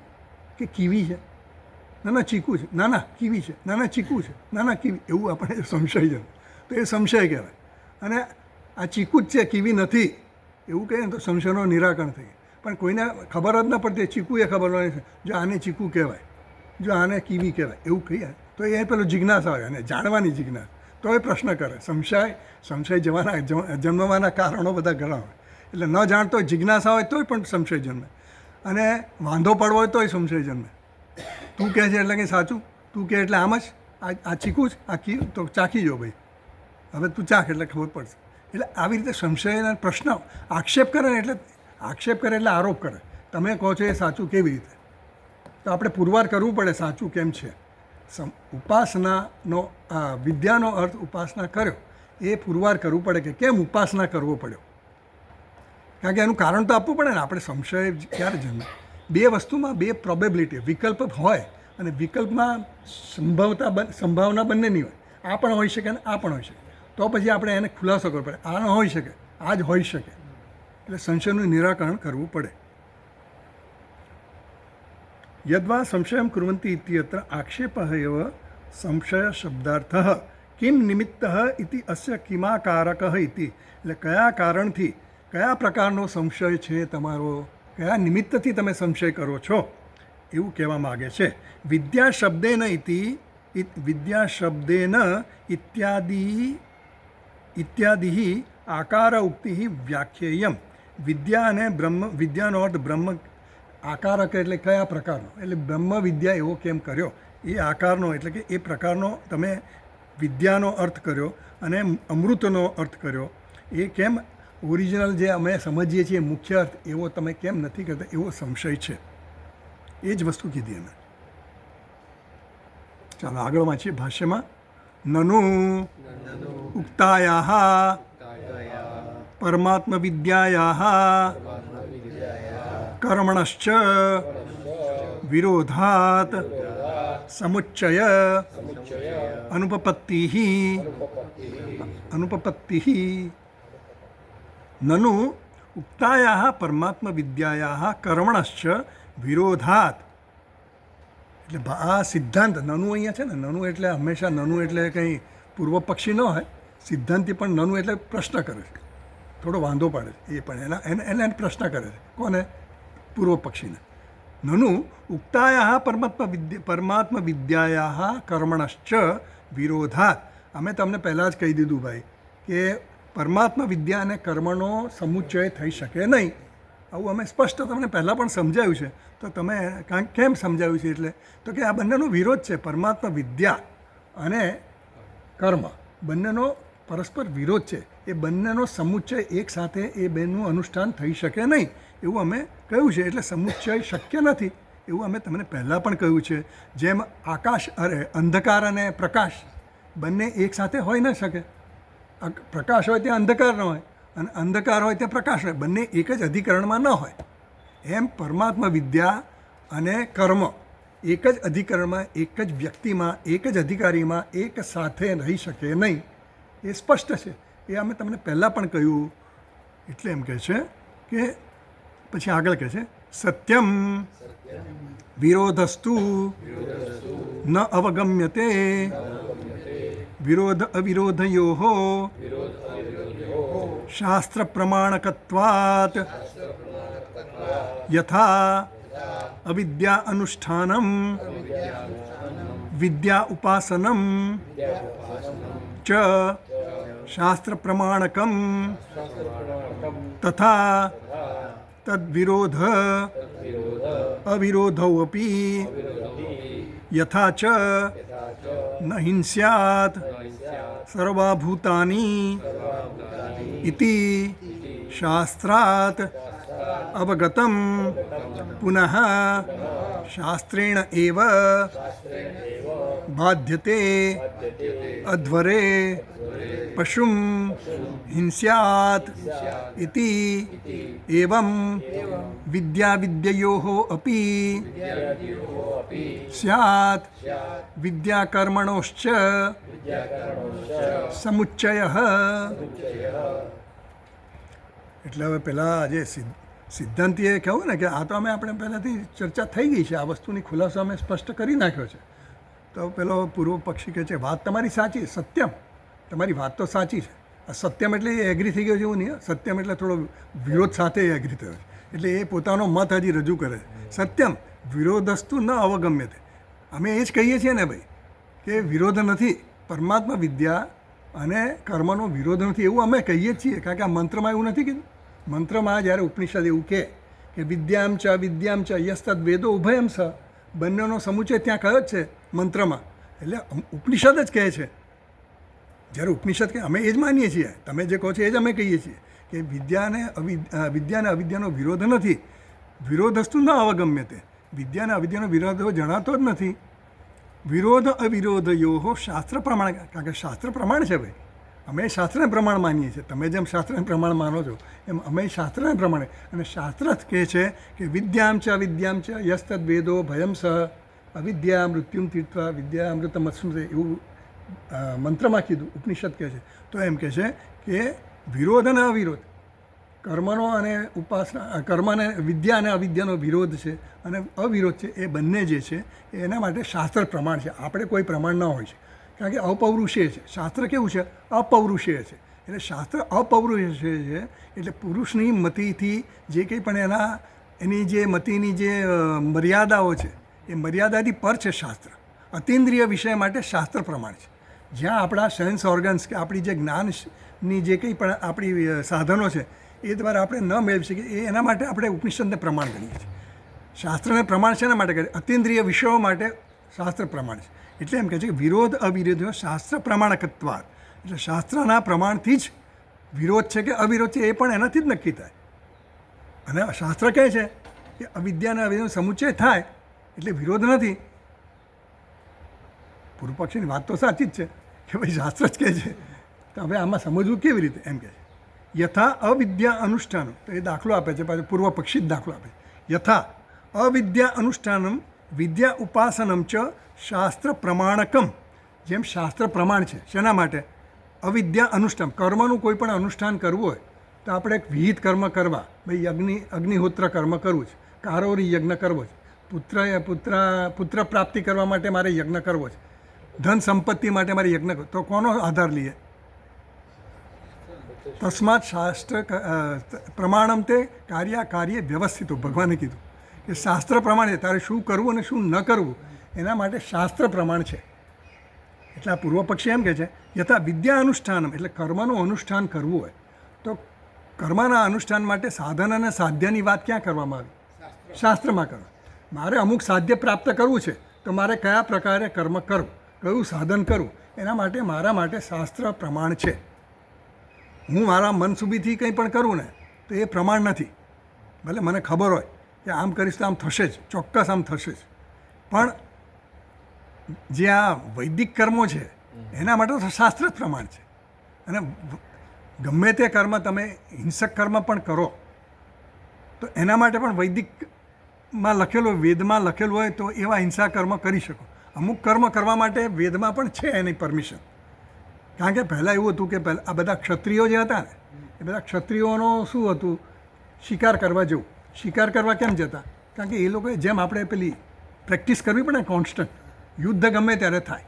કે કીવી છે, ના ચીકુ છે, ના કીવી છે, ના ચીકુ છે, ના કીવી, એવું આપણે સંશય છે તો એ સંશય કહેવાય. અને આ ચીકુ જ છે, કીવી નથી એવું કહીએ ને તો સંશયનો નિરાકરણ થઈ. પણ કોઈને ખબર જ ન પડતી, ચીકુ એ ખબર નથી, જો આને ચીકુ કહેવાય, જો આને કીવી કહેવાય એવું કહીએ તો એ પેલું જિજ્ઞાસા હોય અને જાણવાની જિજ્ઞાસા. તો એ પ્રશ્ન કરે. સંશય જન્મવાના કારણો બધા ઘણા હોય. એટલે ન જાણતો હોય, જિજ્ઞાસા હોય તોય પણ સંશય જન્મે, અને વાંધો પડવો હોય તોય સંશય જન્મે. તું કહે છે એટલે કંઈ સાચું, તું કહે એટલે આમ જ આ ચીકું જ, આ કી તો ચાખી જો ભાઈ, હવે તું ચાખ એટલે ખબર પડશે. એટલે આવી રીતે સંશયના પ્રશ્ન આક્ષેપ કરે ને, એટલે આક્ષેપ કરે એટલે આરોપ કરે. તમે કહો છો એ સાચું કેવી રીતે, તો આપણે પુરવાર કરવું પડે સાચું કેમ છે. ઉપાસનાનો વિદ્યાનો અર્થ ઉપાસના કર્યો એ પુરવાર કરવું પડે કે કેમ ઉપાસના કરવો પડ્યો. કારણ કે એનું કારણ તો આપવું પડે ને. આપણે સંશય ક્યારે જન્મે? બે વસ્તુમાં બે પ્રોબેબિલિટી, વિકલ્પ હોય, અને વિકલ્પમાં સંભાવના બંનેની હોય. આ પણ હોઈ શકે અને આ પણ હોઈ શકે. તો પછી આપણે એને ખુલાસો કરવો પડે, આ ન હોઈ શકે, આ જ હોઈ શકે. એટલે સંશયનું નિરાકરણ કરવું પડે. યદ્વા સંશયમ કુર્વન્તિ ઇત્યત્ર આક્ષેપઃ એવ સંશય શબ્દાર્થઃ કિમ નિમિત્તઃ ઇતિ અસ્ય કિમાકારકઃ ઇતિ. એટલે કયા કારણથી, કયા પ્રકારનો સંશય છે તમારો, કયા નિમિત્તથી તમે સંશય કરો છો એવું કહેવા માગે છે. વિદ્યા શબ્દેન ઇત્યાદિ આકાર ઉક્તિ વ્યાખ્યેયમ. વિદ્યા અને વિદ્યાનો અર્થ બ્રહ્મ, આકારક એટલે કયા પ્રકારનો, એટલે બ્રહ્મ વિદ્યા એવો કેમ કર્યો, એ આકારનો એટલે કે એ પ્રકારનો તમે વિદ્યાનો અર્થ કર્યો અને અમૃતનો અર્થ કર્યો. એ કેમ ઓરિજિનલ જે અમે સમજીએ છીએ મુખ્ય અર્થ એવો તમે કેમ નથી કરતા, એવો સંશય છે. એ જ વસ્તુ કીધી અમે. ચાલો આગળ વાંચીએ ભાષ્યમાં. નનુ ઉક્તાયાઃ પરમાત્મ વિદ્યાયાઃ કર્મણશ્ચ વિરોધાત સમુચ્ચય અનુપપત્તિઃ નનુ ઉક્તાયાઃ પરમાત્મ વિદ્યાયાઃ કર્મણશ્ચ વિરોધાત. એટલે આ સિદ્ધાંત નનુ અહીંયા છે ને, નનુ એટલે હંમેશા નનુ એટલે કંઈ પૂર્વ પક્ષી ન હોય. સિદ્ધાંતિ પણ નનુ એટલે પ્રશ્ન કરે છે, થોડો વાંધો પાડે છે. એ પણ એને પ્રશ્ન કરે છે. કોને? પૂર્વ પક્ષીને. નનુ ઉક્તાયાઃ પરમાત્મ વિદ્યાયાઃ કર્મણશ્ચ વિરોધાત. અમે તમને પહેલાં જ કહી દીધું ભાઈ કે પરમાત્મ વિદ્યા અને કર્મનો સમુચ્ચય થઈ શકે નહીં. આવું અમે સ્પષ્ટ તમને પહેલાં પણ સમજાવ્યું છે. તો તમે કેમ સમજાવ્યું છે એટલે તો કે આ બંનેનો વિરોધ છે. પરમાત્મ વિદ્યા અને કર્મ બંનેનો પરસ્પર વિરોધ છે. એ બંનેનો સમુચ્ચય એક સાથે એ બેનું અનુષ્ઠાન થઈ શકે નહીં એવું અમે કહ્યું છે. એટલે સમુચ્ચય શક્ય નથી એવું અમે તમને પહેલાં પણ કહ્યું છે. જેમ અંધકાર અને પ્રકાશ બંને એક સાથે હોઈ ન શકે. પ્રકાશ હોય ત્યાં અંધકાર ન હોય, અને અંધકાર હોય ત્યાં પ્રકાશ હોય. બંને એક જ અધિકરણમાં ન હોય. એમ પરમાત્મા વિદ્યા અને કર્મ એક જ અધિકરણમાં, એક જ વ્યક્તિમાં, એક જ અધિકારીમાં એક સાથે રહી શકે નહીં. એ સ્પષ્ટ છે. એ અમે તમને પહેલાં પણ કહ્યું. એટલે એમ કહે છે કે પછી આગળ કહે છે સત્યમ વિરોધસ્તુ ન અવગમ્યતે વિરોધ અવિરોધયોઃ શાસ્ત્ર પ્રમાણકત્વાત યથા અવિદ્યા અનુષ્ઠાનમ વિદ્યા ઉપાસનમ ચ શાસ્ત્ર પ્રમાણકમ તથા તદ્વિરોધ અવિરોધૌ અપી યથા ચ ન હિંસ્યાત સર્વભૂતાની ઇતિ શાસ્ત્રાત અવગતમ પુનઃ શાસ્ત્રેણ એવ બાધ્યતે અધ્વરે પશુમ હિંસ્યાત ઇતિ એવં વિદ્યાવિદ્યયોઃ અપી સ્યાત વિદ્યાકર્મણોશ્ચ સમુચ્ચયઃ. એટલે હવે પહેલાં જે સિદ્ધાંતિએ કહ્યું ને કે આ તો આપણે પહેલાંથી ચર્ચા થઈ ગઈ છે, આ વસ્તુની ખુલાસો અમે સ્પષ્ટ કરી નાખ્યો છે. તો પેલો પૂર્વ પક્ષી કહે છે વાત તમારી સાચી, સત્યમ, તમારી વાત તો સાચી છે. આ સત્યમ એટલે એ એગ્રી થઈ ગયો છે એવું નહીં, સત્યમ એટલે થોડો વિરોધ સાથે એગ્રી થયો છે, એટલે એ પોતાનો મત હજી રજૂ કરે છે. સત્યમ વિરોધસ્તુ ન અવગમ્યતે, અમે એ જ કહીએ છીએ ને ભાઈ કે વિરોધ નથી, પરમાત્મા વિદ્યા અને કર્મનો વિરોધ નથી એવું અમે કહીએ જ છીએ. કારણ કે આ મંત્રમાં એવું નથી કીધું. મંત્રમાં જ્યારે ઉપનિષદ એવું કહે કે વિદ્યામ ચ વિદ્યામ ચ યસ્તદ વેદો ઉભયમ સ, બંનેનો સમુચય ત્યાં કયો જ છે મંત્રમાં. એટલે ઉપનિષદ જ કહે છે. જ્યારે ઉપનિષદ કે અમે એ જ માનીએ છીએ, તમે જે કહો છો એ જ અમે કહીએ છીએ કે વિદ્યા અને અવિદ્યાનો વિરોધ નથી. વિરોધસ્તુ ન અવગમ્યતે, વિદ્યા અને અવિદ્યાનો વિરોધ જણાતો જ નથી. વિરોધ અવિરોધયો શાસ્ત્ર પ્રમાણ, કારણ કે શાસ્ત્ર પ્રમાણ છે ભાઈ. અમે શાસ્ત્રને પ્રમાણ માનીએ છીએ, તમે જેમ શાસ્ત્રને પ્રમાણ માનો છો એમ અમે શાસ્ત્રને પ્રમાણે. અને શાસ્ત્ર જ કહે છે કે વિદ્યામ ચ અવિદ્યામ ચ યસ્તદ વેદો ભયમ સહ અવિદ્યા મૃત્યુમ તીર્થવા વિદ્યા અમૃતમ અશ્નુતે એવું મંત્રમાં કીધું. ઉપનિષદ કહે છે. તો એમ કહે છે કે વિરોધ અને અવિરોધ, કર્મનો અને ઉપાસના, કર્મ અને વિદ્યા અને અવિદ્યાનો વિરોધ છે અને અવિરોધ છે, એ બંને જે છે એના માટે શાસ્ત્ર પ્રમાણ છે. આપણે કોઈ પ્રમાણ ન હોય છે, કારણ કે અપૌરુષેય છે. શાસ્ત્ર કેવું છે? અપૌરુષેય છે. એટલે શાસ્ત્ર અપૌરુષેય છે, એટલે પુરુષની મતિથી જે કંઈ પણ એની જે મતિની જે મર્યાદાઓ છે એ મર્યાદાથી પર છે શાસ્ત્ર. અતિન્દ્રિય વિષય માટે શાસ્ત્ર પ્રમાણ છે. જ્યાં આપણા સેન્સ ઓર્ગન્સ કે આપણી જે જ્ઞાનની જે કંઈ પણ આપણી સાધનો છે એ દ્વારા આપણે ન મેળવી શકીએ, એના માટે આપણે ઉપનિષદને પ્રમાણ ગણીએ છીએ. શાસ્ત્રને પ્રમાણ શેના માટે કરીએ? અતિન્દ્રિય વિષયો માટે શાસ્ત્ર પ્રમાણ છે. એટલે એમ કહે છે કે વિરોધ અવિરોધ શાસ્ત્ર પ્રમાણકત્વાદ, એટલે શાસ્ત્રના પ્રમાણથી જ વિરોધ છે કે અવિરોધ છે એ પણ એનાથી જ નક્કી થાય. અને શાસ્ત્ર કહે છે કે અવિદ્યા અને અવિદ્યાનો સમુચ્ચય થાય એટલે વિરોધ નથી. પૂર્વ પક્ષીની વાત તો સાચી જ છે કે ભાઈ શાસ્ત્ર જ કહે છે. તો હવે આમાં સમજવું કેવી રીતે? એમ કહે છે યથા અવિદ્યા અનુષ્ઠાનમ, તો એ દાખલો આપે છે, પાછું પૂર્વ પક્ષી જ દાખલો આપે છે. યથા અવિદ્યા અનુષ્ઠાનમ વિદ્યા ઉપાસનમ ચ શાસ્ત્ર પ્રમાણકમ, જેમ શાસ્ત્ર પ્રમાણ છે શેના માટે? અવિદ્યા અનુષ્ઠાન, કર્મનું કોઈ પણ અનુષ્ઠાન કરવું હોય તો આપણે એક વિહિત કર્મ કરવા, ભાઈ અગ્નિહોત્ર કર્મ કરવું છે, કારોરી યજ્ઞ કરવો છે, પુત્ર પ્રાપ્તિ કરવા માટે મારે યજ્ઞ કરવો છે, ધન સંપત્તિ માટે મારે યજ્ઞ કરવો, તો કોનો આધાર લઈએ? તસ્માત શાસ્ત્ર પ્રમાણમ તે કાર્ય વ્યવસ્થિત. ભગવાને કીધું કે શાસ્ત્ર પ્રમાણે તારે શું કરવું અને શું ન કરવું એના માટે શાસ્ત્ર પ્રમાણ છે. એટલે આ પૂર્વ પક્ષી એમ કહે છે યથા વિદ્યા અનુષ્ઠાનમ, એટલે કર્મનું અનુષ્ઠાન કરવું હોય તો કર્મના અનુષ્ઠાન માટે સાધન અને સાધ્યની વાત ક્યાં કરવામાં આવી? શાસ્ત્રમાં કરવા. મારે અમુક સાધ્ય પ્રાપ્ત કરવું છે તો મારે કયા પ્રકારે કર્મ કરવું, કયું સાધન કરવું, એના માટે મારા માટે શાસ્ત્ર પ્રમાણ છે. હું મારા મન સુધીથી કંઈ પણ કરું ને તો એ પ્રમાણ નથી. ભલે મને ખબર હોય કે આમ કરીશ તો આમ થશે જ, ચોક્કસ આમ થશે જ, પણ જે આ વૈદિક કર્મો છે એના માટે તો શાસ્ત્ર જ પ્રમાણ છે. અને ગમે તે કર્મ તમે હિંસક કર્મ પણ કરો તો એના માટે પણ વૈદિકમાં લખેલું, વેદમાં લખેલું હોય તો એવા હિંસા કર્મ કરી શકો. અમુક કર્મ કરવા માટે વેદમાં પણ છે એની પરમિશન. કારણ કે પહેલાં એવું હતું કે પહેલાં આ બધા ક્ષત્રિયો જે હતા ને એ બધા ક્ષત્રિયોનો શું હતું? શિકાર કરવા જવું. શિકાર કરવા કેમ જતા? કારણ કે એ લોકોએ જેમ આપણે પેલી પ્રેક્ટિસ કરવી પડે કોન્સ્ટન્ટ, યુદ્ધ ગમે ત્યારે થાય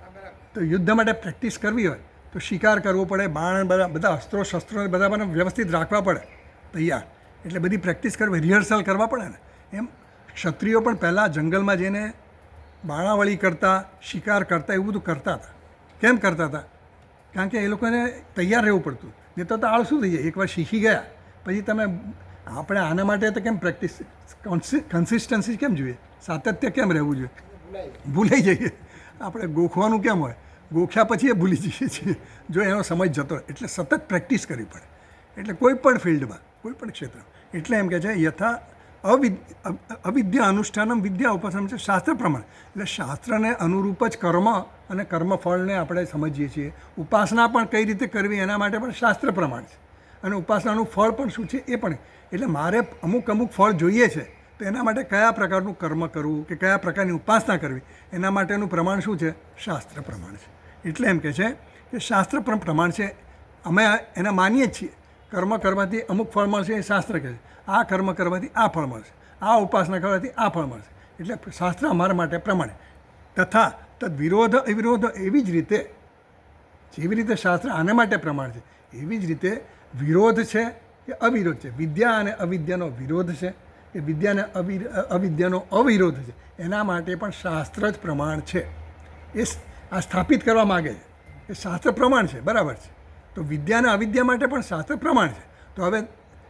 તો યુદ્ધ માટે પ્રેક્ટિસ કરવી હોય તો શિકાર કરવો પડે, બાણ બધા અસ્ત્રો શસ્ત્રો બધા પણ વ્યવસ્થિત રાખવા પડે તૈયાર. એટલે બધી પ્રેક્ટિસ કરવી, રિહર્સલ કરવા પડે ને. એમ ક્ષત્રિયો પણ પહેલાં જંગલમાં જઈને બાણાવળી કરતા, શિકાર કરતા, એવું બધું કરતા હતા. કેમ કરતા હતા? કારણ કે એ લોકોને તૈયાર રહેવું પડતું. નહીં તો આળસું થઈ જાય. એકવાર શીખી ગયા પછી તમે, આપણે આના માટે તો કેમ પ્રેક્ટિસ, કન્સિસ્ટન્સી કેમ જોઈએ, સાતત્ય કેમ રહેવું જોઈએ? ભૂલાઈ જઈએ આપણે. ગોખવાનું કેમ હોય? ગોખ્યા પછી એ ભૂલી જઈએ છીએ જો એનો સમય જતો. એટલે સતત પ્રેક્ટિસ કરવી પડે. એટલે કોઈ પણ ફિલ્ડમાં, કોઈ પણ ક્ષેત્રમાં. એટલે એમ કહે છે યથા અવિદ્યા અનુષ્ઠાનમ વિદ્યા ઉપાસનમ છે શાસ્ત્ર પ્રમાણ. એટલે શાસ્ત્રને અનુરૂપ જ કર્મ અને કર્મફળને આપણે સમજીએ છીએ. ઉપાસના પણ કઈ રીતે કરવી એના માટે પણ શાસ્ત્ર પ્રમાણ છે. અને ઉપાસનાનું ફળ પણ શું છે એ પણ. એટલે મારે અમુક ફળ જોઈએ છે તો એના માટે કયા પ્રકારનું કર્મ કરવું કે કયા પ્રકારની ઉપાસના કરવી એના માટેનું પ્રમાણ શું છે? શાસ્ત્ર પ્રમાણ છે. એટલે એમ કહે છે કે શાસ્ત્ર પ્રમાણ છે. અમે એને માનીએ જ છીએ. કર્મ કરવાથી અમુક ફળ મળશે એ શાસ્ત્ર કહે છે, આ કર્મ કરવાથી આ ફળ મળશે, આ ઉપાસના કરવાથી આ ફળ મળશે. એટલે શાસ્ત્ર અમારા માટે પ્રમાણે. તથા તદ વિરોધ અવિરોધ એવી જ રીતે જેવી રીતે શાસ્ત્ર આના માટે પ્રમાણ છે એવી જ રીતે વિરોધ છે કે અવિરોધ છે, વિદ્યા અને અવિદ્યાનો વિરોધ છે કે વિદ્યા અને અવિદ્યાનો અવિરોધ છે, એના માટે પણ શાસ્ત્ર જ પ્રમાણ છે. એ આ સ્થાપિત કરવા માગે છે કે શાસ્ત્ર પ્રમાણ છે, બરાબર છે. તો વિદ્યા અને અવિદ્યા માટે પણ શાસ્ત્ર પ્રમાણ છે. તો હવે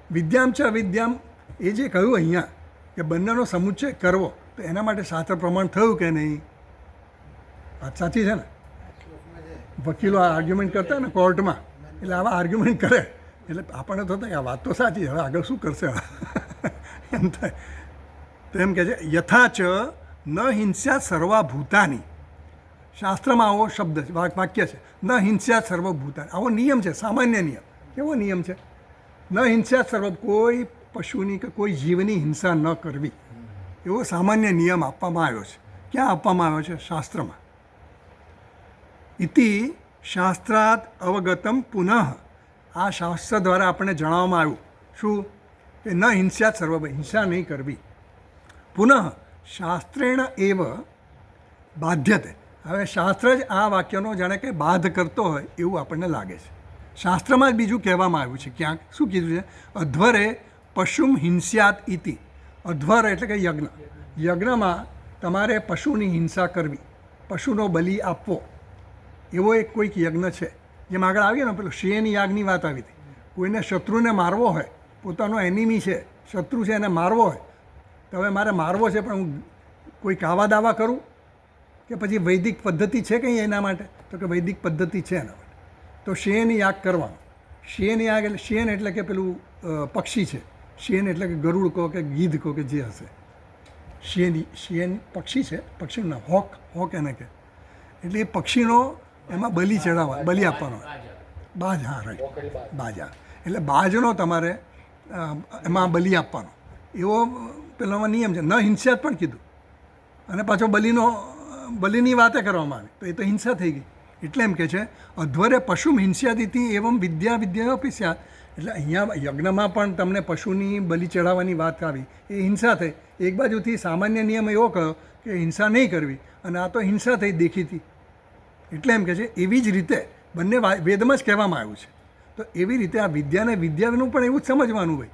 વિદ્યામ છે અવિદ્યામ એ જે કહ્યું અહીંયા કે બંનેનો સમુચ્ચય કરવો, તો એના માટે શાસ્ત્ર પ્રમાણ થયું કે નહીં? વાત સાચી છે ને? વકીલો આ આર્ગ્યુમેન્ટ કરતા ને કોર્ટમાં, એટલે આવા આર્ગ્યુમેન્ટ કરે એટલે આપણને તો થાય આ વાત તો સાચી, હવે આગળ શું કરશે એમ થાય. તો એમ કહે છે યથાચ ન હિંસ્યા સર્વભૂતાની. શાસ્ત્રમાં આવો શબ્દ છે, વાક્ય છે, ન હિંસ્યા સર્વભૂતાની. આવો નિયમ છે, સામાન્ય નિયમ. કેવો નિયમ છે? ન હિંસ્યા સર્વ, કોઈ પશુની કે કોઈ જીવની હિંસા ન કરવી, એવો સામાન્ય નિયમ આપવામાં આવ્યો છે. ક્યાં આપવામાં આવ્યો છે? શાસ્ત્રમાં. ઇતિ શાસ્ત્રાત અવગતમ પુનઃ. આ શાસ્ત્ર દ્વારા આપણને જણાવવામાં આવ્યું શું? કે ન હિંસ્યાત સર્વ, હિંસા નહીં કરવી. પુનઃ શાસ્ત્રેણ એવ બાધ્યતે. હવે શાસ્ત્ર જ આ વાક્યનો જાણે કે બાધ કરતો હોય એવું આપણને લાગે છે. શાસ્ત્રમાં જ બીજું કહેવામાં આવ્યું છે ક્યાંક. શું કીધું છે? અધ્વરે પશુમ હિંસ્યાત ઇતિ. અધ્વર એટલે કે યજ્ઞ. યજ્ઞમાં તમારે પશુની હિંસા કરવી, પશુનો બલિ આપવો, એવો એક કોઈક યજ્ઞ છે. જેમ આગળ આવીએ ને પેલો શેન યાગની વાત આવી હતી. કોઈને શત્રુને મારવો હોય, પોતાનો એનિમી છે, શત્રુ છે, એને મારવો હોય, તો હવે મારે મારવો છે પણ હું કોઈ કાવા દાવા કરું કે પછી વૈદિક પદ્ધતિ છે કંઈ એના માટે? તો કે વૈદિક પદ્ધતિ છે એના માટે. તો શેન યાગ કરવાનો. શેન યાગ એટલે શેન એટલે કે પેલું પક્ષી છે. શેન એટલે કે ગરુડ કહો કે ગીધ કહો કે જે હશે. શેન પક્ષી છે, પક્ષીનું નામ હોક એને કહે. એટલે એ પક્ષીનો એમાં બલિ ચડાવવા, બલિ આપવાનો. બાજ, હા રાઈટ, બાજ. હા, એટલે બાજનો તમારે એમાં બલિ આપવાનો, એવો પેલામાં નિયમ છે. ન હિંસ્યાત પણ કીધું, અને પાછો બલિની વાતે કરવામાં આવી, તો એ તો હિંસા થઈ ગઈ. એટલે એમ કે છે અધ્વરે પશુમ હિંસ્યાદિતિ એવમ વિદ્યા અપી સ્યાત. એટલે અહીંયા યજ્ઞમાં પણ તમને પશુની બલિ ચડાવવાની વાત આવી, એ હિંસા થઈ. એક બાજુથી સામાન્ય નિયમ એવો કહ્યો કે હિંસા નહીં કરવી, અને આ તો હિંસા થઈ દેખીતી. એટલે એમ કે છે એવી જ રીતે બંને વેદમાં જ કહેવામાં આવ્યું છે. તો એવી રીતે આ વિદ્યાને વિદ્યાનું પણ એવું જ સમજવાનું હોય.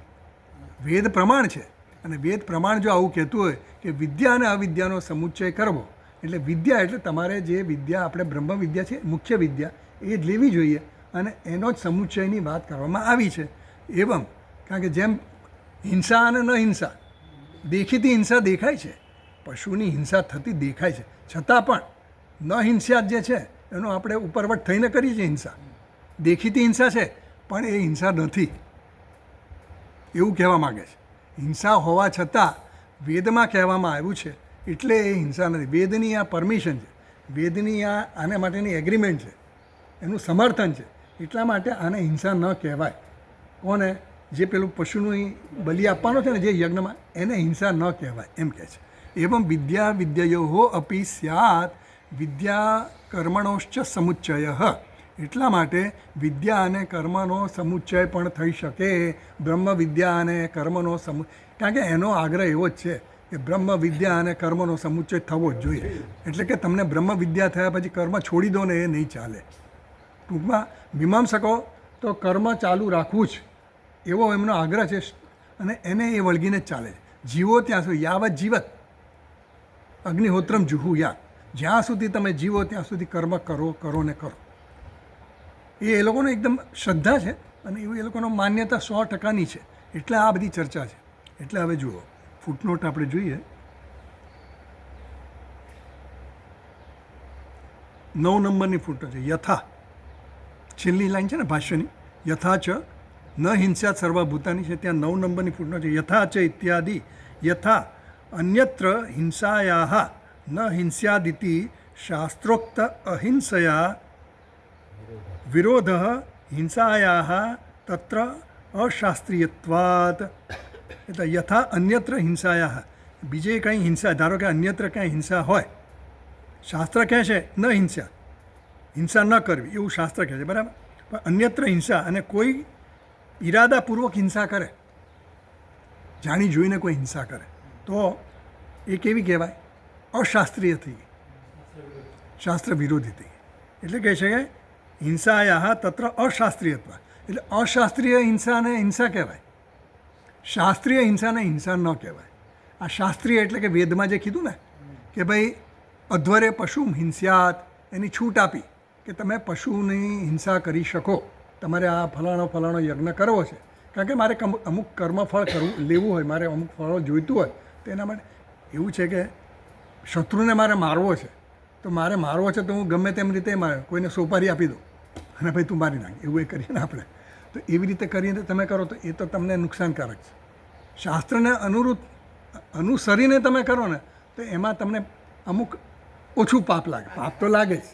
વેદ પ્રમાણ છે, અને વેદ પ્રમાણ જો આવું કહેતું હોય કે વિદ્યા અને અવિદ્યાનો સમુચ્ચય કરવો, એટલે વિદ્યા એટલે તમારે જે વિદ્યા આપણે બ્રહ્મ વિદ્યા છે, મુખ્ય વિદ્યા, એ જ લેવી જોઈએ, અને એનો જ સમુચ્ચયની વાત કરવામાં આવી છે. એવમ, કારણ કે જેમ હિંસા અને ન હિંસા, દેખીતી હિંસા દેખાય છે, પશુની હિંસા થતી દેખાય છે, છતાં પણ ન હિંસ્યા જે છે એનો આપણે ઉપરવટ થઈને કરીએ છીએ હિંસા. દેખીતી હિંસા છે પણ એ હિંસા નથી એવું કહેવા માગે છે. હિંસા હોવા છતાં વેદમાં કહેવામાં આવ્યું છે એટલે એ હિંસા નથી. વેદની આ પરમિશન છે, વેદની આને માટેની એગ્રીમેન્ટ છે, એનું સમર્થન છે. એટલા માટે આને હિંસા ન કહેવાય. કોને? જે પેલું પશુનું બલિ આપવાનો છે ને જે યજ્ઞમાં, એને હિંસા ન કહેવાય એમ કહે છે. એવં વિદ્યા વિદ્યયો અપી સ્યાત વિદ્યા કર્મણોશ્ચ સમુચ્ચય. એટલા માટે વિદ્યા અને કર્મનો સમુચ્ચય પણ થઈ શકે. બ્રહ્મ વિદ્યા અને કર્મનો કારણ કે એનો આગ્રહ એવો જ છે કે બ્રહ્મ વિદ્યા અને કર્મનો સમુચ્ચય થવો જ જોઈએ. એટલે કે તમને બ્રહ્મ વિદ્યા થયા પછી કર્મ છોડી દો ને, એ નહીં ચાલે. ટૂંકમાં મીમાંસકો તો કર્મ ચાલુ રાખવું જ, એવો એમનો આગ્રહ છે, અને એને એ વળગીને જ ચાલે છે. જીવો ત્યાં સુધી, યાવત જીવત અગ્નિહોત્રમ જુહુયા. જ્યાં સુધી તમે જીવો ત્યાં સુધી કર્મ કરો ને કરો. એ લોકોનો એકદમ શ્રદ્ધા છે, અને એવું એ લોકોનો માન્યતા 100%ની છે. એટલે આ બધી ચર્ચા છે. એટલે હવે જુઓ, ફૂટનોટ આપણે જોઈએ. 9 નંબરની ફૂટનોટ છે. યથા, છેલ્લી લાઈન છે ને ભાષ્યની, યથા ચ ન હિંસ્યાત સર્વભૂતાની છે, ત્યાં 9 નંબરની ફૂટનોટ છે. યથા ચ ઇત્યાદિ યથા અન્યત્ર હિંસાયા ન હિંસ્યાદિતિ શાસ્ત્રોક્ત અહિંસયા વિરોધ હિંસાયા તત્ર અશાસ્ત્રીયત્વાત. એટલે યથા અન્યત્ર હિંસાયા, બીજે કંઈ હિંસા, ધારો કે અન્યત્ર ક્યાંય હિંસા હોય, શાસ્ત્ર કહે છે ન હિંસા ન કરવી, એવું શાસ્ત્ર કહે છે, બરાબર. પણ અન્યત્ર હિંસા, અને કોઈ ઈરાદાપૂર્વક હિંસા કરે, જાણી જોઈને કોઈ હિંસા કરે તો એ કેવી કહેવાય? અશાસ્ત્રીય થઈ ગઈ, શાસ્ત્ર વિરોધી થઈ ગઈ. એટલે કહે છે કે હિંસાયા તત્ર અશાસ્ત્રીયત્વ, એટલે અશાસ્ત્રીય હિંસાને હિંસા કહેવાય, શાસ્ત્રીય હિંસાને હિંસા ન કહેવાય. આ શાસ્ત્રીય એટલે કે વેદમાં જે કીધું ને કે ભાઈ અધ્વરે પશુમ હિંસ્યાત, એની છૂટ આપી કે તમે પશુની હિંસા કરી શકો, તમારે આ ફલાણો યજ્ઞ કરવો છે, કારણ કે મારે અમુક કર્મફળ લેવું હોય, મારે અમુક ફળો જોઈતું હોય, તો એના માટે એવું છે કે શત્રુને મારે મારવો છે, તો મારે મારવો છે તો હું ગમે તેમ રીતે મારે કોઈને સોપારી આપી દઉં અને ભાઈ તું મારી નાખ, એવું એ કરીએ ને આપણે. તો એવી રીતે કરીને તમે કરો તો એ તો તમને નુકસાનકારક છે. શાસ્ત્રને અનુસરીને તમે કરો ને તો એમાં તમને અમુક ઓછું પાપ લાગે, પાપ તો લાગે જ,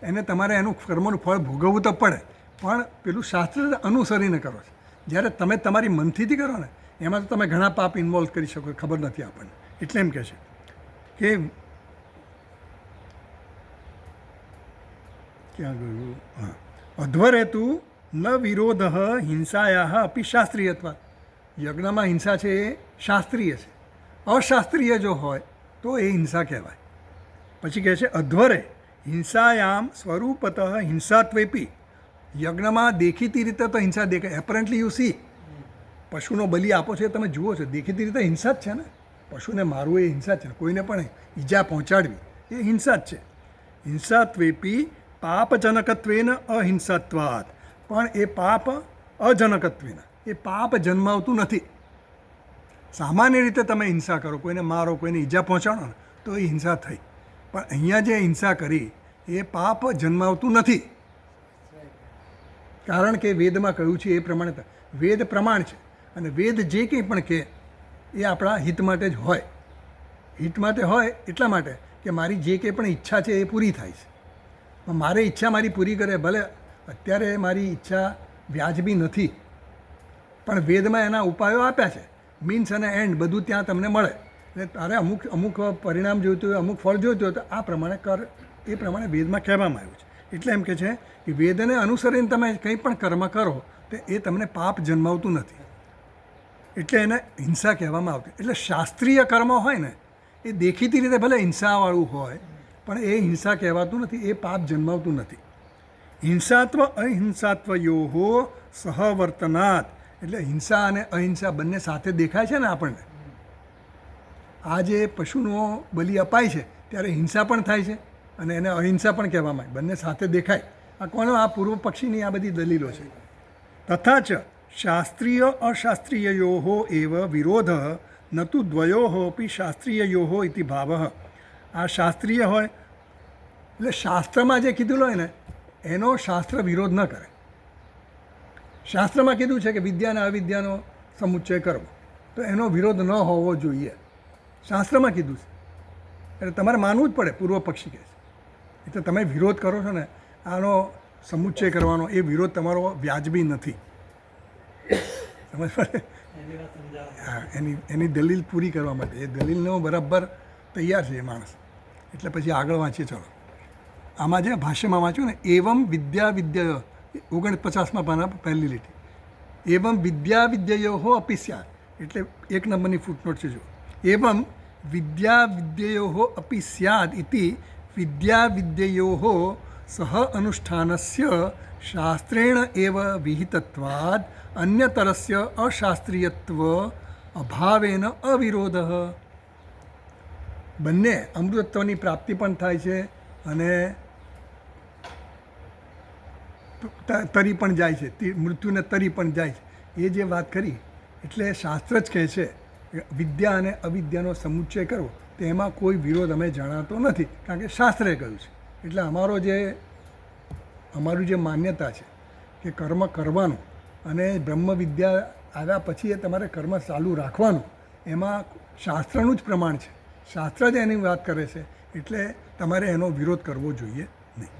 એને તમારે એનું કર્મનું ફળ ભોગવવું તો પડે, પણ પેલું શાસ્ત્ર અનુસરીને કરો છો. જ્યારે તમે તમારી મનથી કરો ને એમાં તો તમે ઘણા પાપ ઇન્વોલ્વ કરી શકો, ખબર નથી આપણને. એટલે એમ કહે છે કે ક્યાં ગયું? હા, અધ્વરેતુ ન વિરોધ હિંસાયા અપી શાસ્ત્રીયત્વ. યજ્ઞમાં હિંસા છે એ શાસ્ત્રીય છે, અશાસ્ત્રીય જો હોય તો એ હિંસા કહેવાય. પછી કહે છે અધ્વરે હિંસાયામ સ્વરૂપતઃ હિંસાત્વેપી. યજ્ઞમાં દેખીતી રીતે તો હિંસા દેખાય, એપરન્ટલી યુ સી, પશુનો બલિ આપો છો એ તમે જુઓ છો, દેખીતી રીતે હિંસા જ છે ને. પશુને મારવું એ હિંસા જ છે, કોઈને પણ ઈજા પહોંચાડવી એ હિંસા જ છે. હિંસાત્વેપી પાપજનકત્વેન અહિંસાત્વાદ, પણ એ પાપ અજનકત્વેન, એ પાપ જન્માવતું નથી. સામાન્ય રીતે તમે હિંસા કરો, કોઈને મારો, કોઈને ઈજા પહોંચાડો ને તો એ હિંસા થઈ, પણ અહીંયા જે હિંસા કરી એ પાપ જન્માવતું નથી, કારણ કે વેદમાં કહ્યું છે એ પ્રમાણે. વેદ પ્રમાણ છે અને વેદ જે કંઈ પણ કહે એ આપણા હિત માટે જ હોય. હિત માટે હોય એટલા માટે કે મારી જે કંઈ પણ ઈચ્છા છે એ પૂરી થાય છે. મારે ઈચ્છા મારી પૂરી કરે, ભલે અત્યારે મારી ઈચ્છા વ્યાજબી નથી, પણ વેદમાં એના ઉપાયો આપ્યા છે, મીન્સ અને એન્ડ બધું ત્યાં તમને મળે. એટલે તારે અમુક પરિણામ જોઈતું હોય, અમુક ફળ જોઈતું હોય તો આ પ્રમાણે કર, એ પ્રમાણે વેદમાં કહેવામાં આવ્યું છે. એટલે એમ કે છે કે વેદને અનુસરીને તમે કંઈ પણ કર્મ કરો તો એ તમને પાપ જન્માવતું નથી, એટલે એને હિંસા કહેવામાં આવતી. એટલે શાસ્ત્રીય કર્મ હોય ને એ દેખીતી રીતે ભલે હિંસાવાળું હોય પણ એ હિંસા કહેવાતું નથી, એ પાપ જન્માવતું નથી. હિંસાત્વ અહિંસાત્વયોહો સહવર્તનાત, એટલે હિંસા અને અહિંસા બંને સાથે દેખાય છે ને આપણને. આ જે પશુનો બલિ અપાય છે ત્યારે હિંસા પણ થાય છે અને એને અહિંસા પણ કહેવામાં આવે, બંને સાથે દેખાય. આ કોનો? આ પૂર્વ પક્ષીની આ બધી દલીલો છે. તથા ચ શાસ્ત્રીય અશાસ્ત્રીયયોઃ એવ વિરોધ ન તુ દ્વયોઃ અપી શાસ્ત્રીયયોઃ ઇતિ ભાવઃ. આ શાસ્ત્રીય હોય એટલે શાસ્ત્રમાં જે કીધેલું હોય ને એનો શાસ્ત્ર વિરોધ ન કરે. શાસ્ત્રમાં કીધું છે કે વિદ્યા અને અવિદ્યાનો સમુચ્ચય કરવો, તો એનો વિરોધ ન હોવો જોઈએ, શાસ્ત્રમાં કીધું છે. એટલે તમારે માનવું જ પડે, પૂર્વ પક્ષી કહે છે. એટલે તમે વિરોધ કરો છો ને આનો સમુચ્ચય કરવાનો, એ વિરોધ તમારો વ્યાજબી નથી. સમજ પડે? હા, એની દલીલ પૂરી કરવા માટે, એ દલીલનો બરાબર તૈયાર છે એ માણસ. એટલે પછી આગળ વાંચીએ. ચલો, આમાં જે ભાષ્યમાં વાંચ્યું ને, એવમ વિદ્યા 49માં પાના પહેલી લીટી, એવમ વિદ્યાયો અપી સ્યાત, એટલે 1 નંબરની ફૂટનોટ છે. જો એવમ વિદ્યાયો અપી સ્યાદ ઇતિ વિદ્યાયો સહ અનુષ્ઠાનસ્ય શાસ્ત્રેણ એવ વિહિતત્વાદ અન્યતરસ્ય અશાસ્ત્રીયત્વ અભાવેન અવિરોધ. બંને અમૃતત્વની પ્રાપ્તિ પણ થાય છે અને તરી પણ જાય છે, મૃત્યુને તરી પણ જાય છે. એ જે વાત કરી એટલે શાસ્ત્ર જ કહે છે વિદ્યા અને અવિદ્યાનો સમુચ્ચય કરવો, તો એમાં કોઈ વિરોધ અમે જણાતો નથી, કારણ કે શાસ્ત્રે કહ્યું છે. એટલે અમારું જે માન્યતા છે કે કર્મ કરવાનું અને બ્રહ્મ વિદ્યા આવ્યા પછી એ તમારે કર્મ ચાલુ રાખવાનું, એમાં શાસ્ત્રનું જ પ્રમાણ છે, શાસ્ત્ર જ એની વાત કરે છે, એટલે તમારે એનો વિરોધ કરવો જોઈએ નહીં.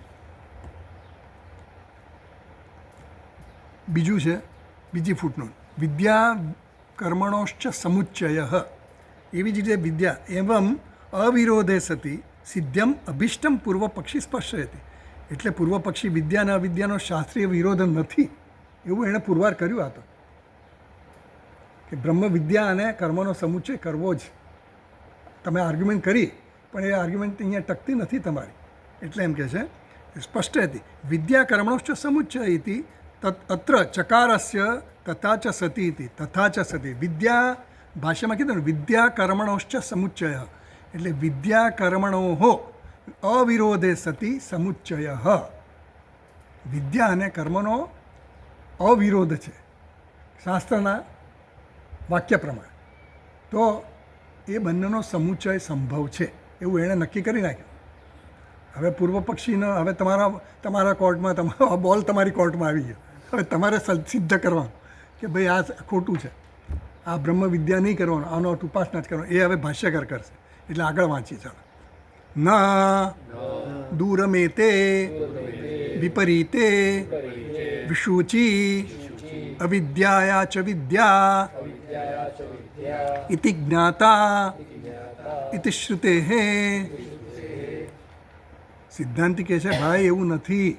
બીજું છે, બીજી ફૂટનોટ, વિદ્યા કર્મણોશ્ચ સમુચ્ચય. એવી જ રીતે વિદ્યા એવમ અવિરોધે સતી સિદ્ધ્યમ અભિષ્ટમ પૂર્વ પક્ષી સ્પર્શયતી. એટલે પૂર્વ પક્ષી વિદ્યા અને અવિદ્યાનો શાસ્ત્રીય વિરોધ નથી એવું એણે પુરવાર કર્યું. આ તો કે બ્રહ્મ વિદ્યા અને કર્મનો સમુચ્ચય કરવો જ. તમે આર્ગ્યુમેન્ટ કરી પણ એ આર્ગ્યુમેન્ટ અહીંયા ટકતી નથી તમારી. એટલે એમ કહે છે સ્પષ્ટ હતી વિદ્યા કર્મણોશ્ચ સમુચ્ચય ઇતિ અત્ર ચકારસ્ય તથા ચ સતી ઇતિ તથા ચ સતી. વિદ્યા ભાષામાં કીધું ને વિદ્યા કર્મણોશ્ચ સમુચ્ચય એટલે વિદ્યા કર્મણો અવિરોધે સતી સમુચ્ચય. વિદ્યા અને કર્મનો અવિરોધ છે શાસ્ત્રના વાક્ય પ્રમાણે. તો એ બંનેનો સમુચ્ચય સંભવ છે એવું એણે નક્કી કરી નાખ્યું. હવે પૂર્વ પક્ષીનો હવે તમારા કોર્ટમાં તમારો બોલ તમારી કોર્ટમાં આવી ગયો. હવે તમારે સિદ્ધ કરવાનું કે ભાઈ આ ખોટું છે, આ બ્રહ્મ વિદ્યા નહીં કરવાનું, આનો ઉપાસના જ કરવાનો. એ હવે ભાષ્યકાર કરશે એટલે આગળ વાંચી ચાલો. ન દૂરમેતે વિપરીતે વિશુચિ અવિદ્યાયા ચ વિદ્યા ઇતિ જ્ઞાતા ઇતિ શ્રુતે. સિદ્ધાંતિ કહે છે ભાઈ એવું નથી,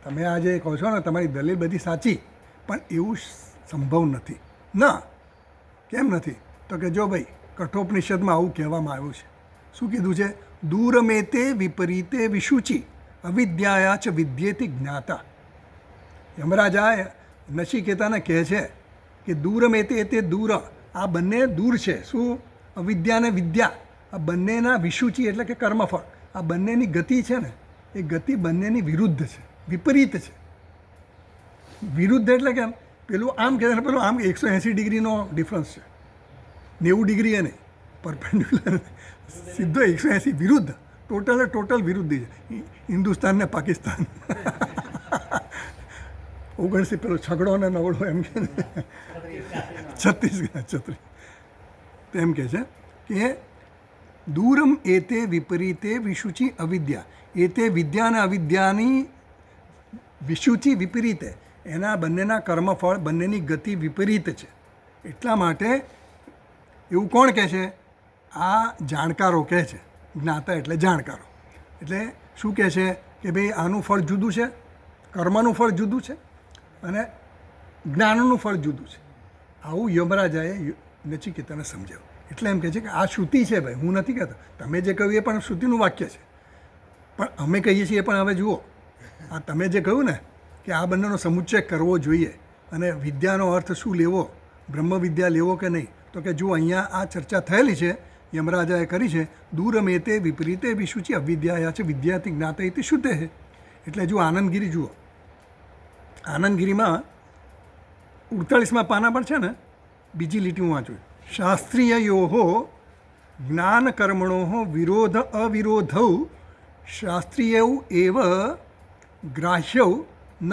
તમે આ જે કહો છો ને તમારી દલીલ બધી સાચી પણ એવું સંભવ નથી. ના કેમ નથી? તો કે જો ભાઈ કઠોપનિષદમાં આવું કહેવામાં આવ્યું છે. શું કીધું છે? દૂરમેતે વિપરીતે વિશુચિ અવિદ્યાયા ચ વિદ્યેતિ જ્ઞાતા. યમરાજા નચિકેતાને કહે છે કે દૂરમેતે તે દૂર, આ બંને દૂર છે. શું? અવિદ્યા અને વિદ્યા આ બંનેના વિશુચિ એટલે કે કર્મફળ, આ બંનેની ગતિ છે ને એ ગતિ બંનેની વિરુદ્ધ છે, વિપરીત છે. વિરુદ્ધ એટલે કેમ? પેલું આમ કહે ને પેલું આમ 180 ડિગ્રીનો ડિફરન્સ છે. 90 ડિગ્રી એ નહીં, પરપેન્ડિક્યુલર સીધો 180 વિરુદ્ધ, ટોટલ વિરુદ્ધ છે. હિન્દુસ્તાન ને પાકિસ્તાન 79 પેલો છગડો ને નવડો એમ કે 36 એમ કહે છે કે દૂરમ એતે વિપરીતે વિશુચિ અવિદ્યા. એતે વિદ્યા અને અવિદ્યાની વિશુચિ વિપરીતે, એના બંનેના કર્મફળ બંનેની ગતિ વિપરીત છે. એટલા માટે એવું કોણ કહે છે? આ જાણકારો કહે છે. જ્ઞાતા એટલે જાણકારો. એટલે શું કહે છે કે ભાઈ આનું ફળ જુદું છે, કર્મનું ફળ જુદું છે અને જ્ઞાનનું ફળ જુદું છે. આવું યમરાજાએ નચિકેતાને સમજાવ્યું. એટલે એમ કહે છે કે આ શ્રુતિ છે ભાઈ, હું નથી કહેતો. તમે જે કહ્યું એ પણ શ્રુતિનું વાક્ય છે, પણ અમે કહીએ છીએ પણ હવે જુઓ, આ તમે જે કહ્યું ને કે આ બંનેનો સમુચ્ચય કરવો જોઈએ અને વિદ્યાનો અર્થ શું લેવો, બ્રહ્મ વિદ્યા લેવો કે નહીં, તો કે જુઓ અહીંયા આ ચર્ચા થયેલી છે, યમરાજાએ કરી છે. દૂરમેતે વિપરીતે વિશુચિ અવિદ્યાયા છે વિદ્યાતિ જ્ઞાતા ઇતિ શ્રુતે. એટલે જુઓ આનંદગીરી જુઓ, આનંદગીરીમાં 48મા પાના પર છે ને બીજી લીટી હું વાંચું. શાસ્ત્રીયયો જ્ઞાનકર્મણો વિરોધ અવિરોધૌ શાસ્ત્રીયૌ એવ ગ્રાહ્યૌ ન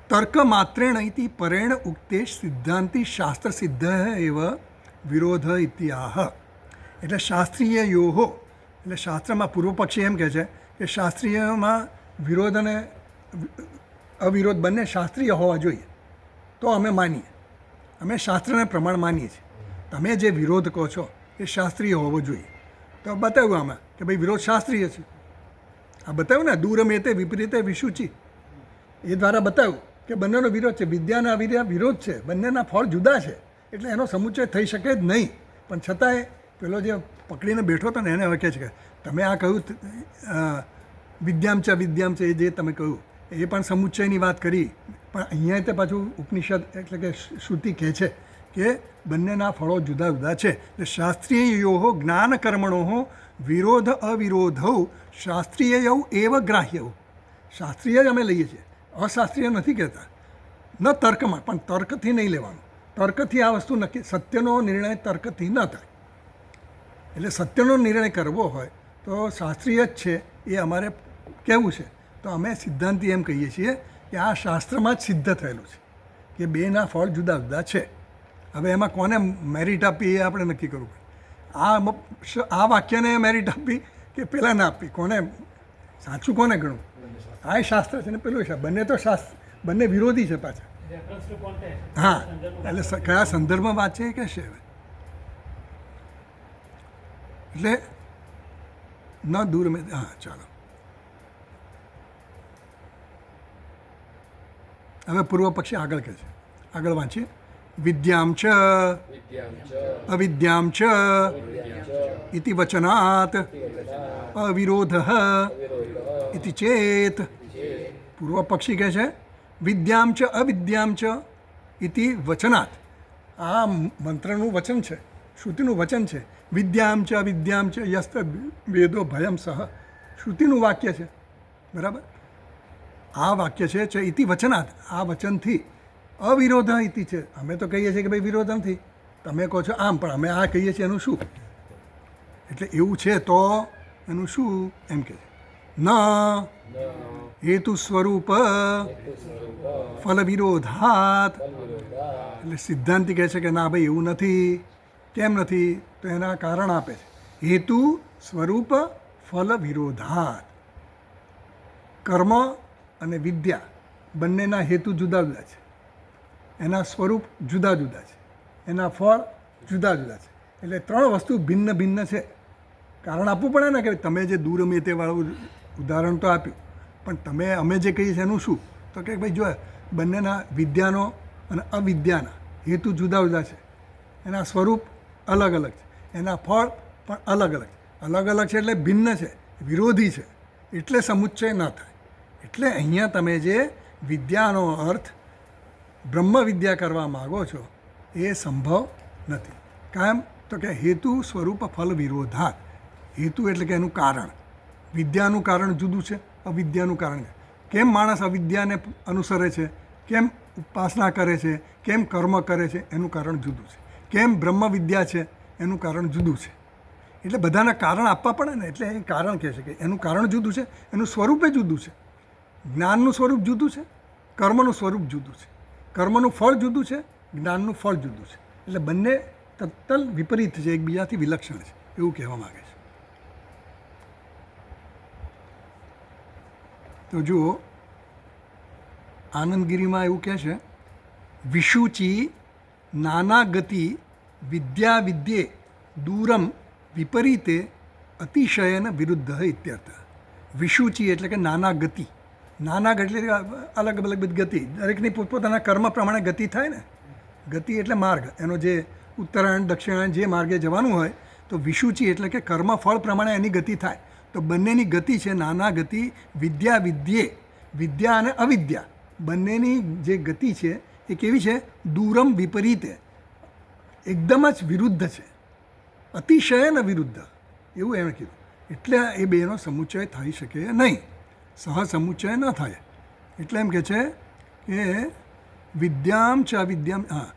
તર્કમાત્રેણ ઇતિ પરેણ ઉક્તે સિદ્ધાંતિ શાસ્ત્ર સિદ્ધ એવ વિરોધ ઇત્યાહ. એટલે શાસ્ત્રીયયો એટલે શાસ્ત્રમાં પૂર્વ પક્ષી એમ કહે છે કે શાસ્ત્રીયમાં વિરોધ અને અવિરોધ બંને શાસ્ત્રીય હોવા જોઈએ તો અમે માનીએ, અમે શાસ્ત્રને પ્રમાણ માનીએ છીએ. તમે જે વિરોધ કહો છો એ શાસ્ત્રીય હોવો જોઈએ. તો બતાવ્યું આમાં કે ભાઈ વિરોધ શાસ્ત્રીય છે. આ બતાવ્યું ને દૂરમેતે વિપરીતે વિશુચિ, એ દ્વારા બતાવ્યું કે બંનેનો વિરોધ છે. વિદ્યા અને અવિદ્યા વિરોધ છે, બંનેના ફળ જુદા છે એટલે એનો સમુચ્ચય થઈ શકે જ નહીં. પણ છતાંય પેલો જે પકડીને બેઠો હતો ને એને હવે કહે છે કે તમે આ કહ્યું વિદ્યામ છે અવિદ્યામ છે, એ જે તમે કહ્યું એ પણ સમુચ્ચયની વાત કરી, પણ અહીંયા તે પાછું ઉપનિષદ એટલે કે શ્રુતિ કહે છે કે બંનેના ફળો જુદા જુદા છે. એટલે શાસ્ત્રીયયો જ્ઞાન કર્મણો વિરોધ અવિરોધૌ શાસ્ત્રીય એવ ગ્રાહ્ય. શાસ્ત્રીય જ અમે લઈએ છીએ, અશાસ્ત્રીય નથી કહેતા. ન તર્કમાં, પણ તર્કથી નહીં લેવાનું. તર્કથી આ વસ્તુ નક્કી, સત્યનો નિર્ણય તર્કથી ન થાય. એટલે સત્યનો નિર્ણય કરવો હોય તો શાસ્ત્રીય જ છે એ અમારે કહેવું છે. તો અમે સિદ્ધાંતિ એમ કહીએ છીએ કે આ શાસ્ત્રમાં જ સિદ્ધ થયેલું છે કે બેના ફળ જુદા જુદા છે. હવે એમાં કોને મેરિટ આપી એ આપણે નક્કી કરવું પડે. આ વાક્યને મેરિટ આપી કે પેલા ના આપી, કોને સાચું કોને ગણવું? આ શાસ્ત્ર છે ને પેલું છે, બંને તો શાસ્ત્ર, બંને વિરોધી છે પાછા. હા, એટલે કયા સંદર્ભમાં વાત છે એ કહેશે. એટલે ન દૂર મેં, હા ચાલો હવે પૂર્વ પક્ષી આગળ કહે છે, આગળ વાંચીએ. વિદ્યામ ચ અવિદ્યામ ચ ઇતિ વચનાત અવિરોધઃ ઇતિ ચેત. પૂર્વ પક્ષી કહે છે વિદ્યામ ચ અવિદ્યામ ચ ઇતિ વચનાત. આ મંત્રનું વચન છે, શ્રુતિનું વચન છે. વિદ્યામ ચ અવિદ્યામ ચ યસ્ત વેદો ભયમ સહ, શ્રુતિનું વાક્ય છે. બરાબર, આ વાક્ય છે ચ ઇતિ વચનાત, આ વચનથી અવિરોધ ઇતિ છે. અમે તો કહીએ છીએ કે ભાઈ વિરોધ નથી, તમે કહો છો આમ, પણ અમે આ કહીએ છીએ એનું શું? એટલે એવું છે તો એનું શું એમ કે ન હેતુ સ્વરૂપ ફલ વિરોધાત. એટલે સિદ્ધાંતિ કહે છે કે ના ભાઈ એવું નથી. કેમ નથી? તો એના કારણ આપે છે. હેતુ સ્વરૂપ ફલ વિરોધાત. કર્મ અને વિદ્યા બંનેના હેતુ જુદા જુદા છે, એના સ્વરૂપ જુદા જુદા છે, એના ફળ જુદા જુદા છે. એટલે ત્રણ વસ્તુ ભિન્ન ભિન્ન છે. કારણ આપવું પડે ને કે તમે જે દૂરમિતેવાળું ઉદાહરણ તો આપ્યું, પણ અમે જે કહીએ છીએ એનું શું? તો કે ભાઈ જો બંનેના વિદ્યાનો અને અવિદ્યાના હેતુ જુદા જુદા છે, એના સ્વરૂપ અલગ અલગ છે, એના ફળ પણ અલગ અલગ છે. અલગ અલગ છે એટલે ભિન્ન છે, વિરોધી છે, એટલે સમુચ્ચય ન થાય. એટલે અહીંયા તમે જે વિદ્યાનો અર્થ બ્રહ્મ વિદ્યા કરવા માગો છો એ સંભવ નથી. કેમ? તો કે હેતુ સ્વરૂપ ફલ વિરોધાત. હેતુ એટલે કે એનું કારણ. વિદ્યાનું કારણ જુદું છે, અવિદ્યાનું કારણ. કેમ માણસ અવિદ્યાને અનુસરે છે, કેમ ઉપાસના કરે છે, કેમ કર્મ કરે છે, એનું કારણ જુદું છે. કેમ બ્રહ્મ વિદ્યા છે, એનું કારણ જુદું છે. એટલે બધાના કારણ આપવા પડે ને, એટલે એ કારણ કહે છે કે એનું કારણ જુદું છે, એનું સ્વરૂપે જુદું છે. જ્ઞાનનું સ્વરૂપ જુદું છે, કર્મનું સ્વરૂપ જુદું છે, કર્મનું ફળ જુદું છે, જ્ઞાનનું ફળ જુદું છે. એટલે બંને તત્તલ વિપરીત છે, એકબીજાથી વિલક્ષણ છે, એવું કહેવા માગે છે. તો જુઓ, આનંદગીરીમાં એવું કહે છે વિશુચિ નાના ગતિ વિદ્યા વિદ્યે દૂરમ વિપરીતે અતિશયન વિરુદ્ધ ઇત્યર્થ. વિશુચિ એટલે કે નાના ગતિ. નાના ગતિ એટલે અલગ અલગ બધી ગતિ, દરેકની પોતપોતાના કર્મ પ્રમાણે ગતિ થાય ને. ગતિ એટલે માર્ગ, એનો જે ઉત્તરાયણ દક્ષિણાયણ જે માર્ગે જવાનું હોય, તો વિશુચિ એટલે કે કર્મ ફળ પ્રમાણે એની ગતિ થાય. તો બંનેની ગતિ છે નાના ગતિ વિદ્યા વિદ્યે. વિદ્યા અને અવિદ્યા બંનેની જે ગતિ છે એ કેવી છે? દૂરમ વિપરીતે, એકદમ જ વિરુદ્ધ છે, અતિશયન વિરુદ્ધ, એવું એમણે કીધું. એટલે એ બેનો સમુચ્ચય થઈ શકે નહીં, સહસમુચ્ચય ન થાય. એટલે એમ કહે છે કે વિદ્યામ ચ અવિદ્યામ, હા,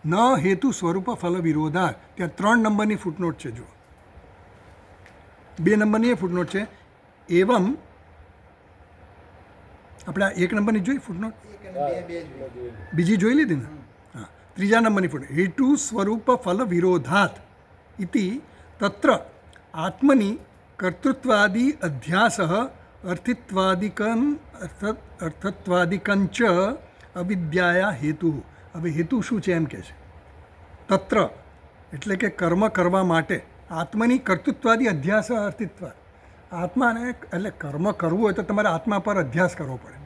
ન હેતુ સ્વરૂપ ફલ વિરોધા. ત્યાં 3 નંબરની ફૂટનોટ છે. જુઓ, 2 નંબરની એ ફૂટનોટ છે. એવમ આપણે 1 નંબરની જોઈ ફૂટનોટ, બીજી જોઈ લીધી ને? હા, 3જા નંબરની ફૂટનોટ. હેતુ સ્વરૂપ ફલ વિરોધાત ઇતિ તત્ર આત્મની કર્તૃત્વાદિ અધ્યાસ અર્થત્વાદિકંચ અવિદ્યાયા હેતુ. હવે હેતુ શું છે એમ કહે છે. તત્ર એટલે કે કર્મ કરવા માટે આત્માની કર્તૃત્વાદી અધ્યાસ અર્થિત્વ. આત્માને એટલે કર્મ કરવું હોય તો તમારે આત્મા પર અધ્યાસ કરવો પડે,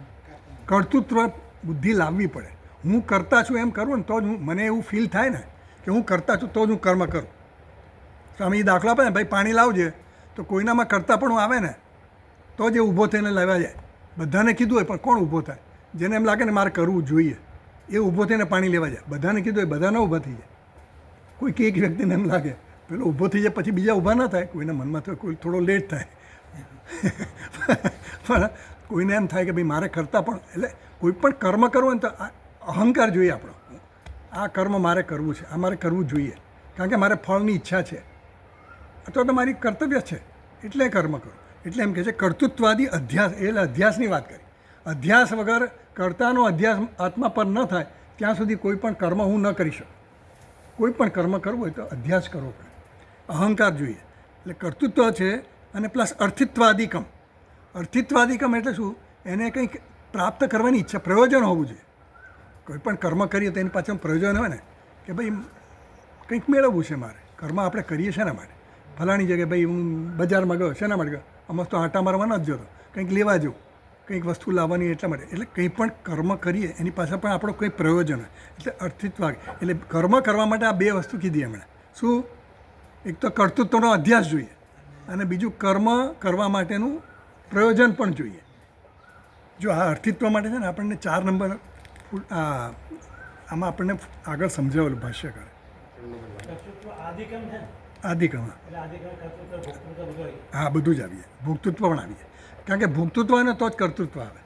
કર્તૃત્વ બુદ્ધિ લાવવી પડે. હું કરતા છું એમ કરું ને તો જ મને એવું ફીલ થાય ને કે હું કરતા છું, તો જ હું કર્મ કરું. તો અમે એ દાખલા આપે ને, ભાઈ પાણી લાવજે, તો કોઈનામાં કરતા પણ આવે ને તો જ એ ઊભો થઈને લેવા જાય. બધાને કીધું હોય પણ કોણ ઊભો થાય? જેને એમ લાગે ને મારે કરવું જોઈએ એ ઊભો થઈને પાણી લેવા જાય. બધાને કીધું હોય બધા ન ઊભા થઈ જાય. કોઈ એક વ્યક્તિને એમ લાગે પેલો ઊભો થઈ જાય પછી બીજા ઊભા ન થાય. કોઈના મનમાં તો કોઈ થોડો લેટ થાય પણ કોઈને એમ થાય કે ભાઈ મારે કરતાં પણ, એટલે કોઈ પણ કર્મ કરવું ને તો અહંકાર જોઈએ આપણો. આ કર્મ મારે કરવું છે, આ મારે કરવું જોઈએ, કારણ કે મારે ફળની ઈચ્છા છે, અથવા તો મારી કર્તવ્ય છે, એટલે કર્મ કરું. એટલે એમ કહે છે કર્તૃત્વાદી અધ્યાસ, એટલે અધ્યાસની વાત કરી. અધ્યાસ વગર કર્તાનો અધ્યાસ આત્મા પર ન થાય ત્યાં સુધી કોઈ પણ કર્મ હું ન કરી શકું. કોઈ પણ કર્મ કરવું હોય તો અધ્યાસ કરવો પડે, અહંકાર જોઈએ. એટલે કર્તૃત્વ છે અને પ્લસ અર્થિત્વાદિકમ. અર્થિત્વાદિકમ એટલે શું? એને કંઈક પ્રાપ્ત કરવાની ઈચ્છા, પ્રયોજન હોવું જોઈએ. કોઈ પણ કર્મ કરીએ તો એની પાછળ પ્રયોજન હોય ને, કે ભાઈ કંઈક મેળવવું છે મારે. કર્મ આપણે કરીએ શેના માટે? ફલાણી જગ્યાએ ભાઈ હું બજારમાં ગયો, શેના માટે ગયો? અમસ્તો આંટા મારવા ન જ જતો, કંઈક લેવા જવું, કંઈક વસ્તુ લાવવાની એટલા માટે. એટલે કંઈ પણ કર્મ કરીએ એની પાછળ પણ આપણો કંઈ પ્રયોજન હોય, એટલે અર્થિત્વ. એટલે કર્મ કરવા માટે આ બે વસ્તુ કીધી એમણે. શું? એક તો કર્તૃત્વનો અધ્યાસ જોઈએ અને બીજું કર્મ કરવા માટેનું પ્રયોજન પણ જોઈએ. જો આ અર્થિત્વ માટે છે ને આપણને 4 નંબર આમાં આપણને આગળ સમજાવેલું ભાષ્યકાર આદિકમ. હા, બધું જ આવીએ, ભોક્તૃત્વ પણ આવીએ. કારણ કે ભોક્તૃત્વ હોય ને તો જ કર્તૃત્વ આવે.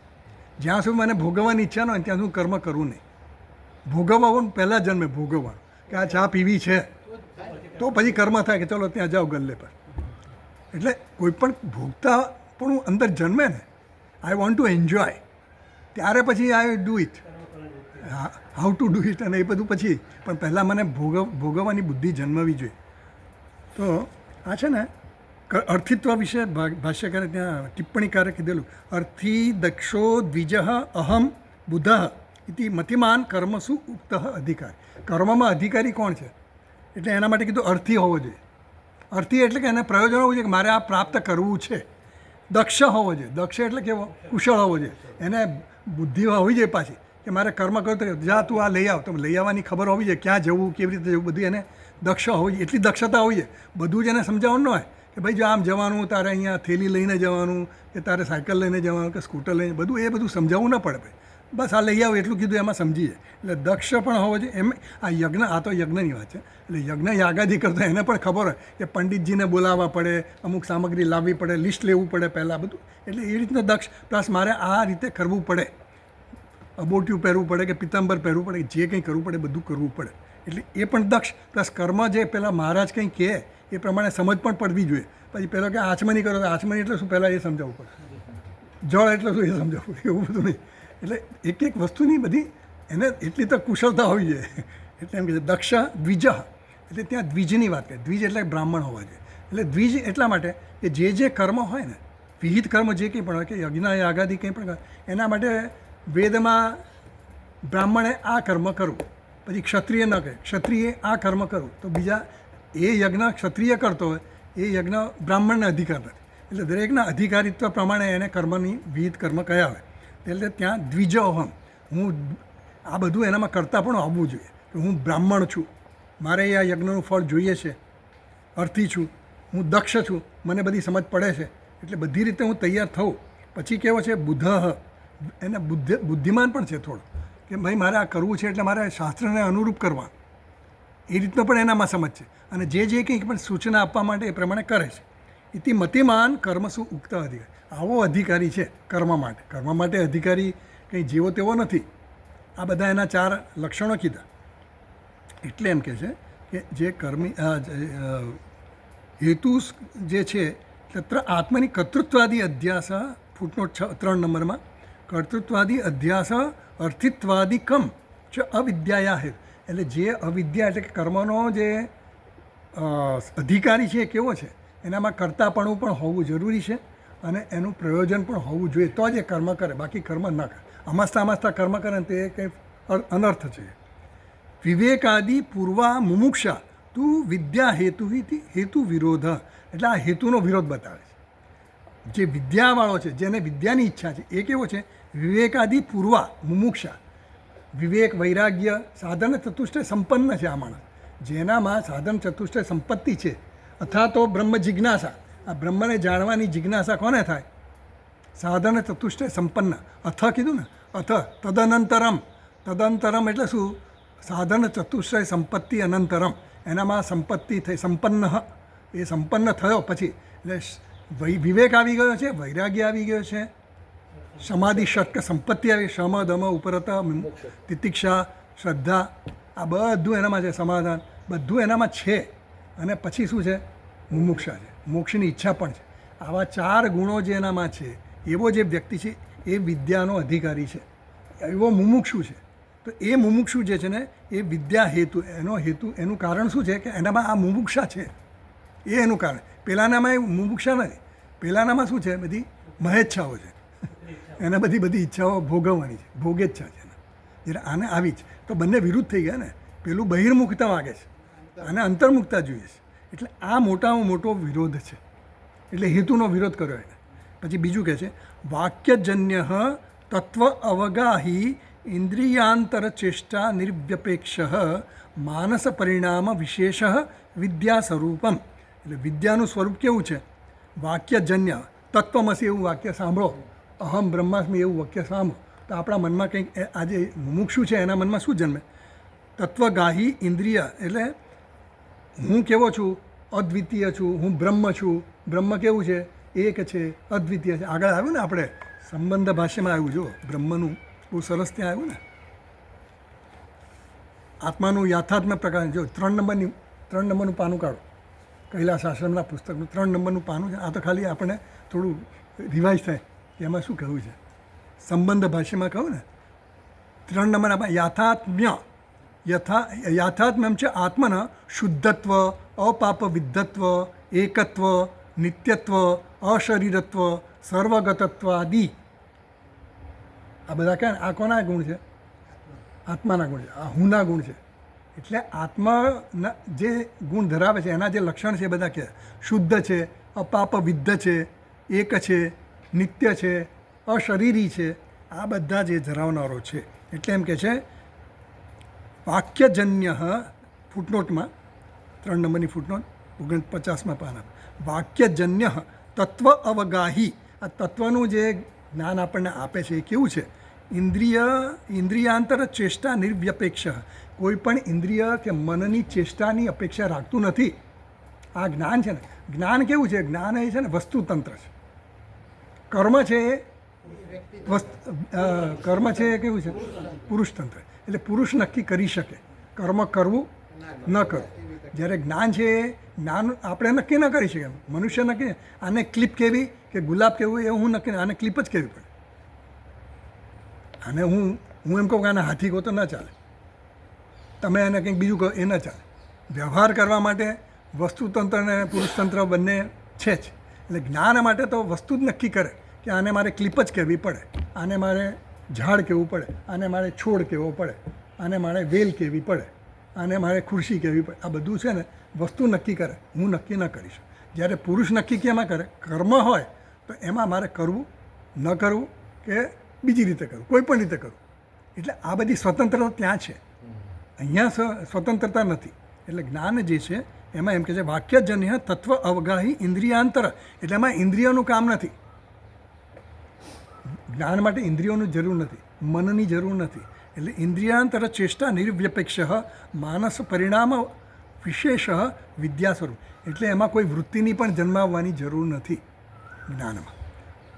જ્યાં સુધી મને ભોગવવાની ઈચ્છા ન હોય ત્યાં સુધી કર્મ કરવું નહીં. ભોગવવાનું પહેલાં જન્મે ભોગવવાનું કે આ ચા પીવી છે તો પછી કર્મ થાય કે ચલો ત્યાં જાઓ ગલ્લે પર. એટલે કોઈ પણ ભોગતા પણ અંદર જન્મે ને, આઈ વોન્ટ ટુ એન્જોય, ત્યારે પછી આઈ ડુ ઇટ. હા, હાઉ ટુ ડુ ઇટ અને એ બધું પછી, પણ પહેલાં મને ભોગવવાની બુદ્ધિ જન્મવી જોઈએ. તો આ છે ને અર્થિત્વ વિશે ભાષ્યકારે ત્યાં ટિપ્પણીકારે કીધેલું, અર્થી દક્ષો દ્વિજ અહમ બુધ ઇતિ મતિમાન કર્મસુ ઉક્ત અધિકાર. કર્મમાં અધિકારી કોણ છે? એટલે એના માટે કીધું અર્થી હોવો જોઈએ. અર્થી એટલે કે એને પ્રયોજન હોવું જોઈએ કે મારે આ પ્રાપ્ત કરવું છે. દક્ષ હોવો જોઈએ. દક્ષ એટલે કેવો? કુશળ હોવો જોઈએ. એને બુદ્ધિ હોવી જોઈએ પાછી કે મારે કર્મ કરતો જા તું આ લઈ આવ, તો લઈ આવવાની ખબર હોવી જોઈએ, ક્યાં જવું, કેવી રીતે જવું, બધું એને દક્ષ હોવી જોઈએ. એટલી દક્ષતા હોવી જોઈએ. બધું જ એને સમજાવવાનું ન હોય કે ભાઈ જો આમ જવાનું, તારે અહીંયા થેલી લઈને જવાનું, કે તારે સાયકલ લઈને જવાનું, કે સ્કૂટર લઈને, બધું એ બધું સમજાવવું ન પડે ભાઈ. બસ આ લઈ આવો એટલું કીધું એમાં સમજીએ. એટલે દક્ષ પણ હોવો જોઈએ. એમ આ યજ્ઞ, આ તો યજ્ઞની વાત છે. એટલે યજ્ઞ યાગાદી કરતો એને પણ ખબર હોય કે પંડિતજીને બોલાવવા પડે, અમુક સામગ્રી લાવવી પડે, લિસ્ટ લેવું પડે પહેલાં બધું. એટલે એ રીતના દક્ષ. પ્લસ મારે આ રીતે કરવું પડે, અબોટિયું પહેરવું પડે કે પિત્તાંબર પહેરવું પડે, જે કંઈ કરવું પડે બધું કરવું પડે. એટલે એ પણ દક્ષ. પ્લસ કર્મ જે પહેલાં મહારાજ કંઈ કહે એ પ્રમાણે સમજ પણ પડવી જોઈએ. પછી પહેલાં કે આચમની કરો તો આચમની એટલે શું પહેલાં એ સમજાવવું પડે, જળ એટલે શું એ સમજાવવું પડે, એવું બધું નહીં. એટલે એક એક વસ્તુની બધી એને એટલી તો કુશળતા હોવી જોઈએ. એટલે એમ કહે છે દક્ષ દ્વિજ, એટલે ત્યાં દ્વિજની વાત કરે. દ્વિજ એટલે બ્રાહ્મણ હોવા જોઈએ. એટલે દ્વિજ એટલા માટે કે જે કર્મ હોય ને, વિહિત કર્મ જે કંઈ પણ હોય, કે યજ્ઞ યાગાદી કંઈ પણ એના માટે વેદમાં બ્રાહ્મણે આ કર્મ કરવું, પછી ક્ષત્રિય ન કહે ક્ષત્રિયે આ કર્મ કરવું, તો બીજા એ યજ્ઞ ક્ષત્રિય કરતો હોય એ યજ્ઞ બ્રાહ્મણને અધિકાર નથી. એટલે દરેકના અધિકારિત્વ પ્રમાણે એને કર્મની વિહિત કર્મ કયા હોય. એટલે ત્યાં દ્વિજોહમ, હું આ બધું એનામાં કરતાં પણ આવવું જોઈએ કે હું બ્રાહ્મણ છું, મારે આ યજ્ઞનું ફળ જોઈએ છે, અર્થી છું, હું દક્ષ છું, મને બધી સમજ પડે છે, એટલે બધી રીતે હું તૈયાર થઉં. પછી કેવો છે બુધ, એને બુદ્ધિમાન પણ છે થોડો, કે ભાઈ મારે આ કરવું છે એટલે મારે શાસ્ત્રને અનુરૂપ કરવા, એ રીતનો પણ એનામાં સમજ છે. અને જે કંઈક પણ સૂચના આપવા માટે એ પ્રમાણે કરે છે. ઇતિ મતિમાન કર્મસુ ઉક્ત અધિકાર. આવો અધિકારી છે કર્મ માટે. કર્મ માટે અધિકારી કંઈ જેવો તેવો નથી. આ બધા એના 4 લક્ષણો કીધા. એટલે એમ કહે છે કે જે કર્મી હેતુ જે છે તત્ર આત્મની કર્તૃત્વાદી અધ્યાસ, ફૂટનોટ 3 નંબરમાં, કર્તૃત્વાદી અધ્યાસ અર્થિત્વાદિકમ ચ અવિદ્યાયા હેતુ. એટલે જે અવિદ્યા એટલે કે કર્મનો જે અધિકારી છે એ કેવો છે, એનામાં કર્તાપણું પણ હોવું જરૂરી છે અને એનું પ્રયોજન પણ હોવું જોઈએ, તો જ એ કર્મ કરે. બાકી કર્મ ન કરે. અમસ્તા કર્મ કરે ને તે કંઈ અનર્થ છે. વિવેકાદિ પૂર્વા મુમુક્ષા તું વિદ્યા હેતુ વિરોધ. એટલે આ હેતુનો વિરોધ બતાવે છે. જે વિદ્યાવાળો છે, જેને વિદ્યાની ઈચ્છા છે, એ કેવો છે? વિવેકાદિ પૂર્વા મુમુક્ષા. વિવેક, વૈરાગ્ય, સાધન ચતુષ્ટય સંપન્ન છે આ માણસ. જેનામાં સાધન ચતુષ્ટય સંપત્તિ છે, અથવા તો બ્રહ્મ જિજ્ઞાસા, આ બ્રહ્મને જાણવાની જિજ્ઞાસા કોને થાય? સાધન ચતુષ્ટય સંપન્ન. અથ કીધું ને, અથ તદનંતરમ. તદંતરમ એટલે શું? સાધન ચતુષ્ટય સંપત્તિ અનંતરમ. એનામાં સંપત્તિ થઈ, સંપન્ન, એ સંપન્ન થયો પછી એટલે વિવેક આવી ગયો છે, વૈરાગ્ય આવી ગયો છે, સમાધિ ષટક સંપત્તિ આવી, શમ દમ ઉપરત તિતિક્ષા શ્રદ્ધા, આ બધું એનામાં છે, સમાધાન બધું એનામાં છે. અને પછી શું છે? મુમુક્ષા છે, મોક્ષની ઈચ્છા પણ છે. આવા 4 ગુણો જે એનામાં છે, એવો જે વ્યક્તિ છે એ વિદ્યાનો અધિકારી છે, એવો મુમુક્ષુ છે. તો એ મુમુક્ષુ જે છે ને એ વિદ્યા હેતુ, એનું કારણ શું છે કે એનામાં આ મુમુક્ષા છે, એ એનું કારણ. પેલાનામાં એ મુમુક્ષા નથી. પેલાનામાં શું છે? બધી મહેચ્છાઓ છે, એને બધી ઈચ્છાઓ ભોગવવાની છે, ભોગેચ્છા છે. જ્યારે આને આવી જ તો બંને વિરુદ્ધ થઈ ગયા ને. પેલું બહિર્મુખતા માગે છે અને અંતર્મુખતા જોઈએ છે. એટલે આ મોટામાં મોટો વિરોધ છે. એટલે હેતુનો વિરોધ કર્યો એને. પછી બીજું કહે છે વાક્યજન્ય તત્વ અવગાહી ઇન્દ્રિયાંતર ચેષ્ટા નિર્વ્યપેક્ષ માનસ પરિણામ વિશેષ વિદ્યા સ્વરૂપમ. એટલે વિદ્યાનું સ્વરૂપ કેવું છે? વાક્યજન્ય તત્વમસી એવું વાક્ય સાંભળો, અહમ બ્રહ્માસ્મિ એવું વાક્ય સાંભળો તો આપણા મનમાં કંઈક આજે મુમુક્ષુ છે એના મનમાં શું જન્મે? તત્વગાહી ઇન્દ્રિય એટલે હું કેવો છું? અદ્વિતીય છું, હું બ્રહ્મ છું. બ્રહ્મ કેવું છે? એક છે, અદ્વિતીય છે. આગળ આવ્યું ને આપણે સંબંધ ભાષ્યમાં આવ્યું, જો બ્રહ્મનું બહુ સરસ ત્યાં આવ્યું ને. આત્માનું યાથાત્મક પ્રકાર. જો 3 નંબરનું પાનું કાઢો, કૈલાસ આશ્રમના પુસ્તકનું 3 નંબરનું પાનું છે. આ તો ખાલી આપણે થોડું રિવાઇઝ થાય કે એમાં શું કહ્યું છે. સંબંધ ભાષ્યમાં કહું ને 3 નંબર યાથાત્મ્ય યાથાત્મ્યમ છે આત્મન શુદ્ધત્વ, અપાપ વિદ્ધત્વ, એકત્વ, નિત્યત્વ, અશરીરત્વ, સર્વગતત્વ આદિ. આ બધા ક્યાં? આ કોના ગુણ છે? આત્માના ગુણ છે. આ હુંના ગુણ છે. એટલે આત્માના જે ગુણ ધરાવે છે એના જે લક્ષણ છે એ બધા કે શુદ્ધ છે, અપાપ વિદ્ધ છે, એક છે, નિત્ય છે, અશરીરી છે. આ બધા જે ધરાવનારો છે. એટલે એમ કે છે વાક્યજન્ય ફૂટનોટમાં 3 નંબરની ફૂટનોટ 49માં પાના વાક્યજન્ય તત્વ અવગાહી. આ તત્વનું જે જ્ઞાન આપણને આપે છે એ કેવું છે? ઇન્દ્રિયાંતર ચેષ્ટા નિર્વ્યપેક્ષ. કોઈ પણ ઇન્દ્રિય કે મનની ચેષ્ટાની અપેક્ષા રાખતું નથી. આ જ્ઞાન છે ને, જ્ઞાન કેવું છે? જ્ઞાન એ છે ને વસ્તુતંત્ર છે. કર્મ છે એ કર્મ છે એ કેવું છે? પુરુષતંત્ર. એટલે પુરુષ નક્કી કરી શકે કર્મ કરવું ન કરવું. જ્યારે જ્ઞાન છે એ જ્ઞાન આપણે નક્કી ન કરી શકીએ. મનુષ્ય નક્કી, આને ક્લિપ કેવી કે ગુલાબ કેવું એ હું નક્કી, આને ક્લિપ જ કેવી પડે. આને હું એમ કહું કે આને હાથી કહો તો ન ચાલે, તમે એને કંઈક બીજું કહો એ ન ચાલે. વ્યવહાર કરવા માટે વસ્તુતંત્ર અને પુરુષતંત્ર બંને છે જ. એટલે જ્ઞાન માટે તો વસ્તુ જ નક્કી કરે કે આને મારે ક્લિપ જ કહેવી પડે, આને મારે ઝાડ કહેવું પડે, આને મારે છોડ કહેવો પડે, આને મારે વેલ કહેવી પડે, આને મારે ખુરશી કહેવી પડે. આ બધું છે ને વસ્તુ નક્કી કરે, હું નક્કી ન કરીશ. જ્યારે પુરુષ નક્કી કેમાં કરે? કર્મ હોય તો એમાં મારે કરવું ન કરવું કે બીજી રીતે કરવું, કોઈ પણ રીતે કરવું. એટલે આ બધી સ્વતંત્રતા ત્યાં છે, અહીંયા સ્વતંત્રતા નથી. એટલે જ્ઞાન જે છે એમાં એમ કે છે વાક્યજન્ય તત્વ અવગાહી ઇન્દ્રિયાંતર. એટલે એમાં ઇન્દ્રિયોનું કામ નથી. જ્ઞાન માટે ઇન્દ્રિયોની જરૂર નથી, મનની જરૂર નથી. એટલે ઇન્દ્રિયાંતર ચેષ્ટા નિર્વ્યપેક્ષ માનસ પરિણામ વિશેષ વિદ્યા સ્વરૂપ. એટલે એમાં કોઈ વૃત્તિની પણ જન્માવવાની જરૂર નથી જ્ઞાનમાં.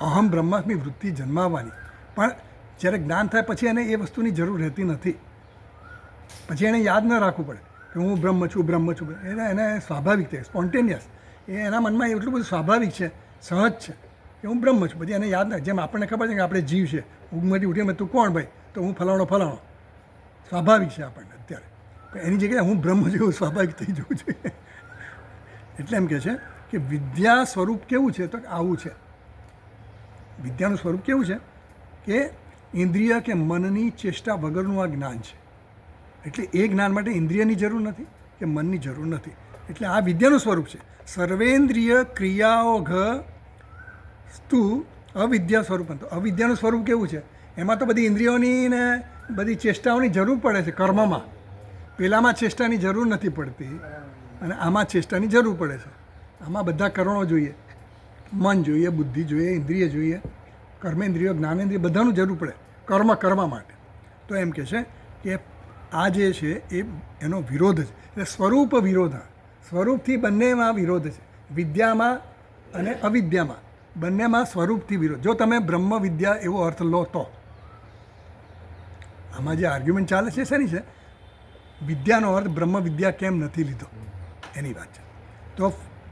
અહમ બ્રહ્માસ્મિ વૃત્તિ જન્માવવાની, પણ જ્યારે જ્ઞાન થાય પછી એને એ વસ્તુની જરૂર રહેતી નથી. પછી એને યાદ ન રાખવું પડે કે હું બ્રહ્મ છું. એને સ્વાભાવિક છે, સ્પોન્ટેનિયસ. એ એના મનમાં એટલું બધું સ્વાભાવિક છે, સહજ છે કે હું બ્રહ્મ છું. પછી એને યાદ ના, જેમ આપણને ખબર છે કે આપણે જીવ છે, ઊંઘમાંથી ઉઠીને તું કોણ ભાઈ? તો હું ફલાણો. સ્વાભાવિક છે આપણને અત્યારે. પણ એની જગ્યાએ હું બ્રહ્મ જેવું સ્વાભાવિક થઈ જવું જોઈએ. એટલે એમ કહે છે કે વિદ્યા સ્વરૂપ કેવું છે? તો આવું છે. વિદ્યાનું સ્વરૂપ કેવું છે કે ઇન્દ્રિય કે મનની ચેષ્ટા વગરનું આ જ્ઞાન છે. એટલે એ જ્ઞાન માટે ઇન્દ્રિયની જરૂર નથી કે મનની જરૂર નથી. એટલે આ વિદ્યાનું સ્વરૂપ છે. સર્વેન્દ્રિય ક્રિયાઓઘ સ્તુ અવિદ્યા સ્વરૂપ. તો અવિદ્યાનું સ્વરૂપ કેવું છે? એમાં તો બધી ઇન્દ્રિયોની ને બધી ચેષ્ટાઓની જરૂર પડે છે કર્મમાં. પેલામાં ચેષ્ટાની જરૂર નથી પડતી અને આમાં ચેષ્ટાની જરૂર પડે છે. આમાં બધા કરણો જોઈએ, મન જોઈએ, બુદ્ધિ જોઈએ, ઇન્દ્રિય જોઈએ, કર્મેન્દ્રિયો, જ્ઞાનેન્દ્રિય, બધાનું જરૂર પડે કર્મ કરવા માટે. તો એમ કહે છે કે આ જે છે એ એનો વિરોધ છે. એટલે સ્વરૂપ વિરોધ. સ્વરૂપથી બંનેમાં વિરોધ છે. વિદ્યામાં અને અવિદ્યામાં બંનેમાં સ્વરૂપથી વિરોધ. જો તમે બ્રહ્મ વિદ્યા એવો અર્થ લો તો આમાં જે આર્ગ્યુમેન્ટ ચાલે છે શેની છે? વિદ્યાનો અર્થ બ્રહ્મ વિદ્યા કેમ નથી લીધો એની વાત છે. તો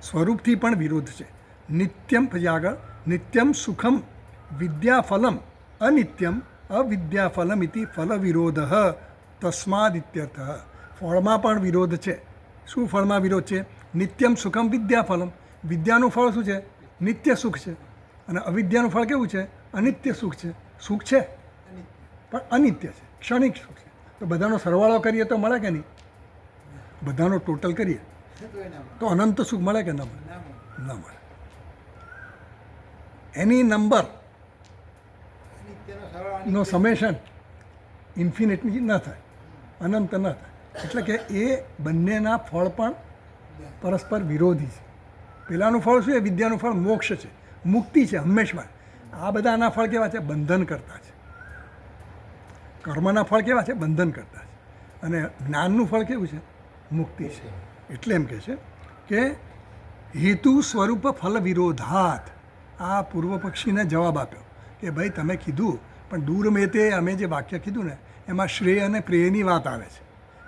સ્વરૂપથી પણ વિરોધ છે. નિત્યમ, પછી આગળ નિત્યમ સુખમ વિદ્યાફલમ અનિત્યમ અવિદ્યાફલમ ઇતિ ફલ વિરોધ તસ્માદ ઇત્યર્થ. ફળમાં પણ વિરોધ છે. શું ફળમાં વિરોધ છે? નિત્યમ સુખમ વિદ્યાફલમ. વિદ્યાનું ફળ શું છે? નિત્ય સુખ છે. અને અવિદ્યાનું ફળ કેવું છે? અનિત્ય સુખ છે. સુખ છે પણ અનિત્ય છે, ક્ષણિક સુખ છે. તો બધાનો સરવાળો કરીએ તો મળે કે નહીં? બધાનો ટોટલ કરીએ તો અનંત સુખ મળે કે ન મળે? ન મળે. એની નંબર નિત્યનો સરવાળો નો સમેશન ઇન્ફિનિટની ન થાય, અનંત ન થાય. એટલે કે એ બંનેના ફળ પણ પરસ્પર વિરોધી છે. પેલાનું ફળ શું છે? વિદ્યાનું ફળ મોક્ષ છે, મુક્તિ છે હંમેશમાં. આ બધાના ફળ કેવા છે? બંધન કરતા છે. કર્મના ફળ કેવા છે? બંધન કરતા છે. અને જ્ઞાનનું ફળ કેવું છે? મુક્તિ છે. એટલે એમ કહે છે કે હેતુ સ્વરૂપ ફલ વિરોધાત. આ પૂર્વ પક્ષીને જવાબ આપ્યો કે ભાઈ તમે કીધું, પણ દૂર મેતે અમે જે વાક્ય કીધું ને એમાં શ્રેય અને પ્રેયની વાત આવે છે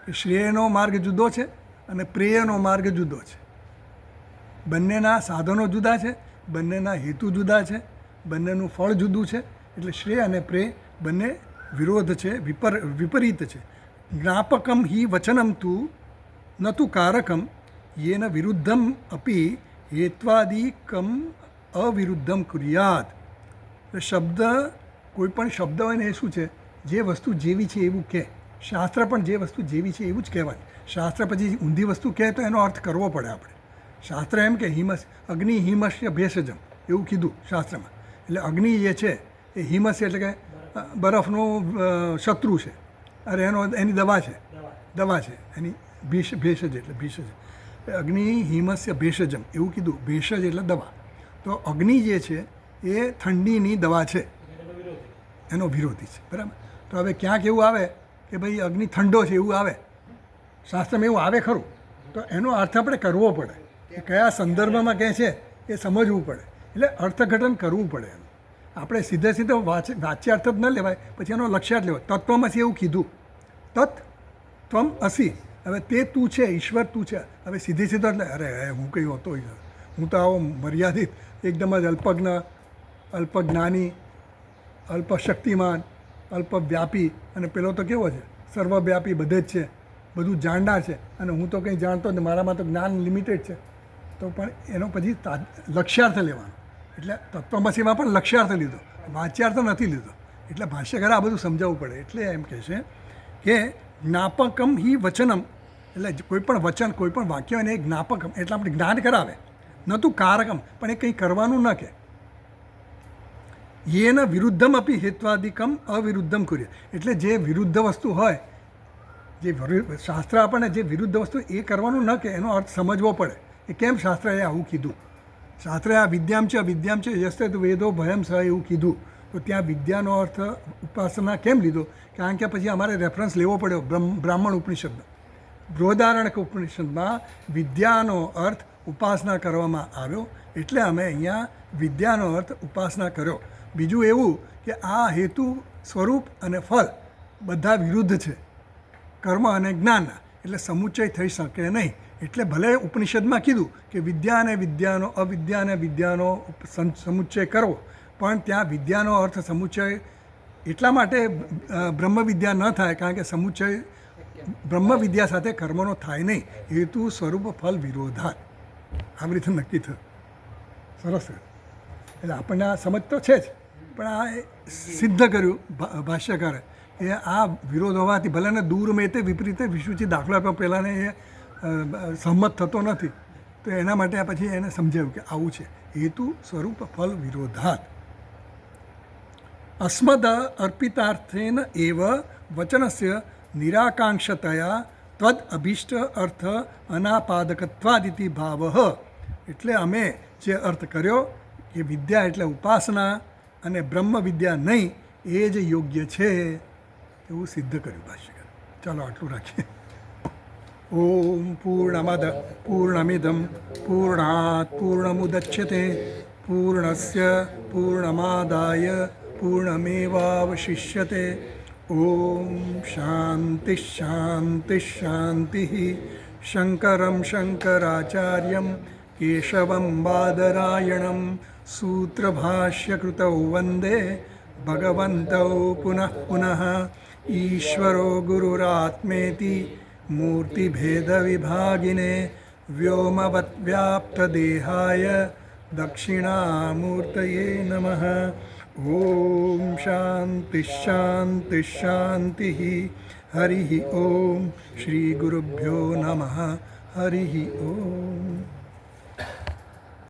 કે શ્રેયનો માર્ગ જુદો છે અને પ્રેયનો માર્ગ જુદો છે. બંનેના સાધનો જુદા છે, બંનેના હેતુ જુદા છે, બંનેનું ફળ જુદું છે. એટલે શ્રેય અને પ્રેય બંને વિરોધ છે, વિપરીત છે. જ્ઞાપકમ હિ વચનમ તું ન તું કારકમ યેન વિરુદ્ધમ અપી હેત્વાદિકમ અવિરુદ્ધમ કુર્યાત. એટલે શબ્દ, કોઈ પણ શબ્દ હોય ને એ શું છે? જે વસ્તુ જેવી છે એવું કહે. શાસ્ત્ર પણ જે વસ્તુ જેવી છે એવું જ કહેવાય. શાસ્ત્ર પછી ઊંધી વસ્તુ કહે તો એનો અર્થ કરવો પડે આપણે. શાસ્ત્ર એમ કે અગ્નિ હિમસ્ય ભેષજમ એવું કીધું શાસ્ત્રમાં. એટલે અગ્નિ જે છે એ હિમસ્ય એટલે કે બરફનો શત્રુ છે. અરે એની દવા છે, એની ભેષજ એટલે ભેષજ. અગ્નિ હિમસ્ય ભેષજમ એવું કીધું. ભેષજ એટલે દવા. તો અગ્નિ જે છે એ ઠંડીની દવા છે, એનો વિરોધી છે. બરાબર. તો હવે ક્યાંક એવું આવે કે ભાઈ અગ્નિ ઠંડો છે એવું આવે, શાસ્ત્રમાં એવું આવે ખરું, તો એનો અર્થ આપણે કરવો પડે. કે કયા સંદર્ભમાં કહે છે એ સમજવું પડે. એટલે અર્થઘટન કરવું પડે એનું. આપણે સીધો વાચ્યાર્થ જ ન લેવાય, પછી એનો લક્ષ્યાર્થ લેવાય. તત્વમસી એવું કીધું, તત્ ત્વમ અસી. હવે તે તું છે, ઈશ્વર તું છે. હવે સીધો એટલે અરે હું કંઈ હોતો, હું તો આવો મર્યાદિત, એકદમ જ અલ્પજ્ઞ, અલ્પજ્ઞાની, અલ્પશક્તિમાન, અલ્પવ્યાપી. અને પેલો તો કેવો છે? સર્વવ્યાપી, બધે જ છે, બધું જાણનાર છે. અને હું તો કંઈ જાણતો જ, મારામાં તો જ્ઞાન લિમિટેડ છે. તો પણ એનો પછી લક્ષ્યાર્થ લેવાનો. એટલે તત્વમસીમાં પણ લક્ષ્યાર્થ લીધો, વાચ્યાર્થ નથી લીધો. એટલે ભાષ્યકારે આ બધું સમજાવવું પડે. એટલે એમ કહે છે કે જ્ઞાપકમ હિ વચનમ. એટલે કોઈ પણ વચન, કોઈ પણ વાક્ય એને જ્ઞાપકમ એટલે આપણે જ્ઞાન કરાવે, ન તું કારકમ, પણ એ કંઈ કરવાનું ન કે. યેન વિરુદ્ધમ અપી હેત્વાદિકમ અવિરુદ્ધમ કુર્ય. એટલે જે વિરુદ્ધ વસ્તુ હોય, જે શાસ્ત્ર આપણને જે વિરુદ્ધ વસ્તુ એ કરવાનું ન કે, એનો અર્થ સમજવો પડે કે કેમ શાસ્ત્રએ આવું કીધું. શાસ્ત્રએ આ વિદ્યામ છે યસ્તે તો વેદો ભયમ સહ એવું કીધું. તો ત્યાં વિદ્યાનો અર્થ ઉપાસના કેમ લીધો? કારણ કે પછી અમારે રેફરન્સ લેવો પડ્યો બ્રાહ્મણ ઉપનિષદનો. બૃહદારણ્યક ઉપનિષદમાં વિદ્યાનો અર્થ ઉપાસના કરવામાં આવ્યો. એટલે અમે અહીંયા વિદ્યાનો અર્થ ઉપાસના કર્યો. બીજું એવું કે આ હેતુ, સ્વરૂપ અને ફળ બધા વિરુદ્ધ છે કર્મ અને જ્ઞાનના. એટલે સમુચ્ચય થઈ શકે નહીં. એટલે ભલે ઉપનિષદમાં કીધું કે વિદ્યા અને વિદ્યાનો, અવિદ્યા અને વિદ્યાનો સમુચ્ચય કરવો, પણ ત્યાં વિદ્યાનો અર્થ સમુચ્ચય એટલા માટે બ્રહ્મ વિદ્યા ન થાય કારણ કે સમુચ્ચય બ્રહ્મ વિદ્યા સાથે કર્મનો થાય નહીં. હેતુ સ્વરૂપ ફલ વિરોધાત. આવી રીતે નક્કી થયું. સરસ. એટલે આપણને આ સમજ તો છે જ, પણ આ સિદ્ધ કર્યું ભાષ્યકારે એ આ વિરોધ હોવાથી ભલે ને દૂર મેતે વિપરીતે વિશુચિ દાખલો આપ્યો, પહેલાંને એ સહમત થતો નથી. તો એના માટે પછી એને સમજાવ્યું કે આવું છે. હેતુ સ્વરૂપ ફલ વિરોધાત. અસ્મદ અર્પિતાર્થેન એવ વચનસ્ય નિરાકાંક્ષતયા ત્વદ અભિષ્ટ અર્થ અનાપાદકત્વાદિતિ ભાવ. એટલે અમે જે અર્થ કર્યો કે વિદ્યા એટલે ઉપાસના અને બ્રહ્મ વિદ્યા નહીં, એ જ યોગ્ય છે એવું સિદ્ધ કર્યું ભાષ્યકાર. ચાલો આટલું રાખીએ. ઓમ પૂર્ણમદ પૂર્ણમિદમ પૂર્ણાત પૂર્ણમુદચ્યતે પૂર્ણસ્ય પૂર્ણમાદાય પૂર્ણમેવાવશિષ્યતે. ઓમ શાંતિ શાંતિ શાંતિ. શંકરમ શંકરાચાર્યમ કેશવમ બાદરાયણમ સૂત્રભાષ્યકૃતૌ વંદે ભગવन्तૌ પુનઃ પુનઃ. ઈશ્વરો ગુરુરાત્મેતિ મૂર્તિભેદવિભાગિને વ્યોમવદ્વ્યાપ્તદેહાય દક્ષિણામૂર્તયે નમઃ. ઓમ શાંતિ શાંતિ શાંતિ. હરિ ઓમ. શ્રી ગુરુભ્યો નમઃ. હરિ ઓમ.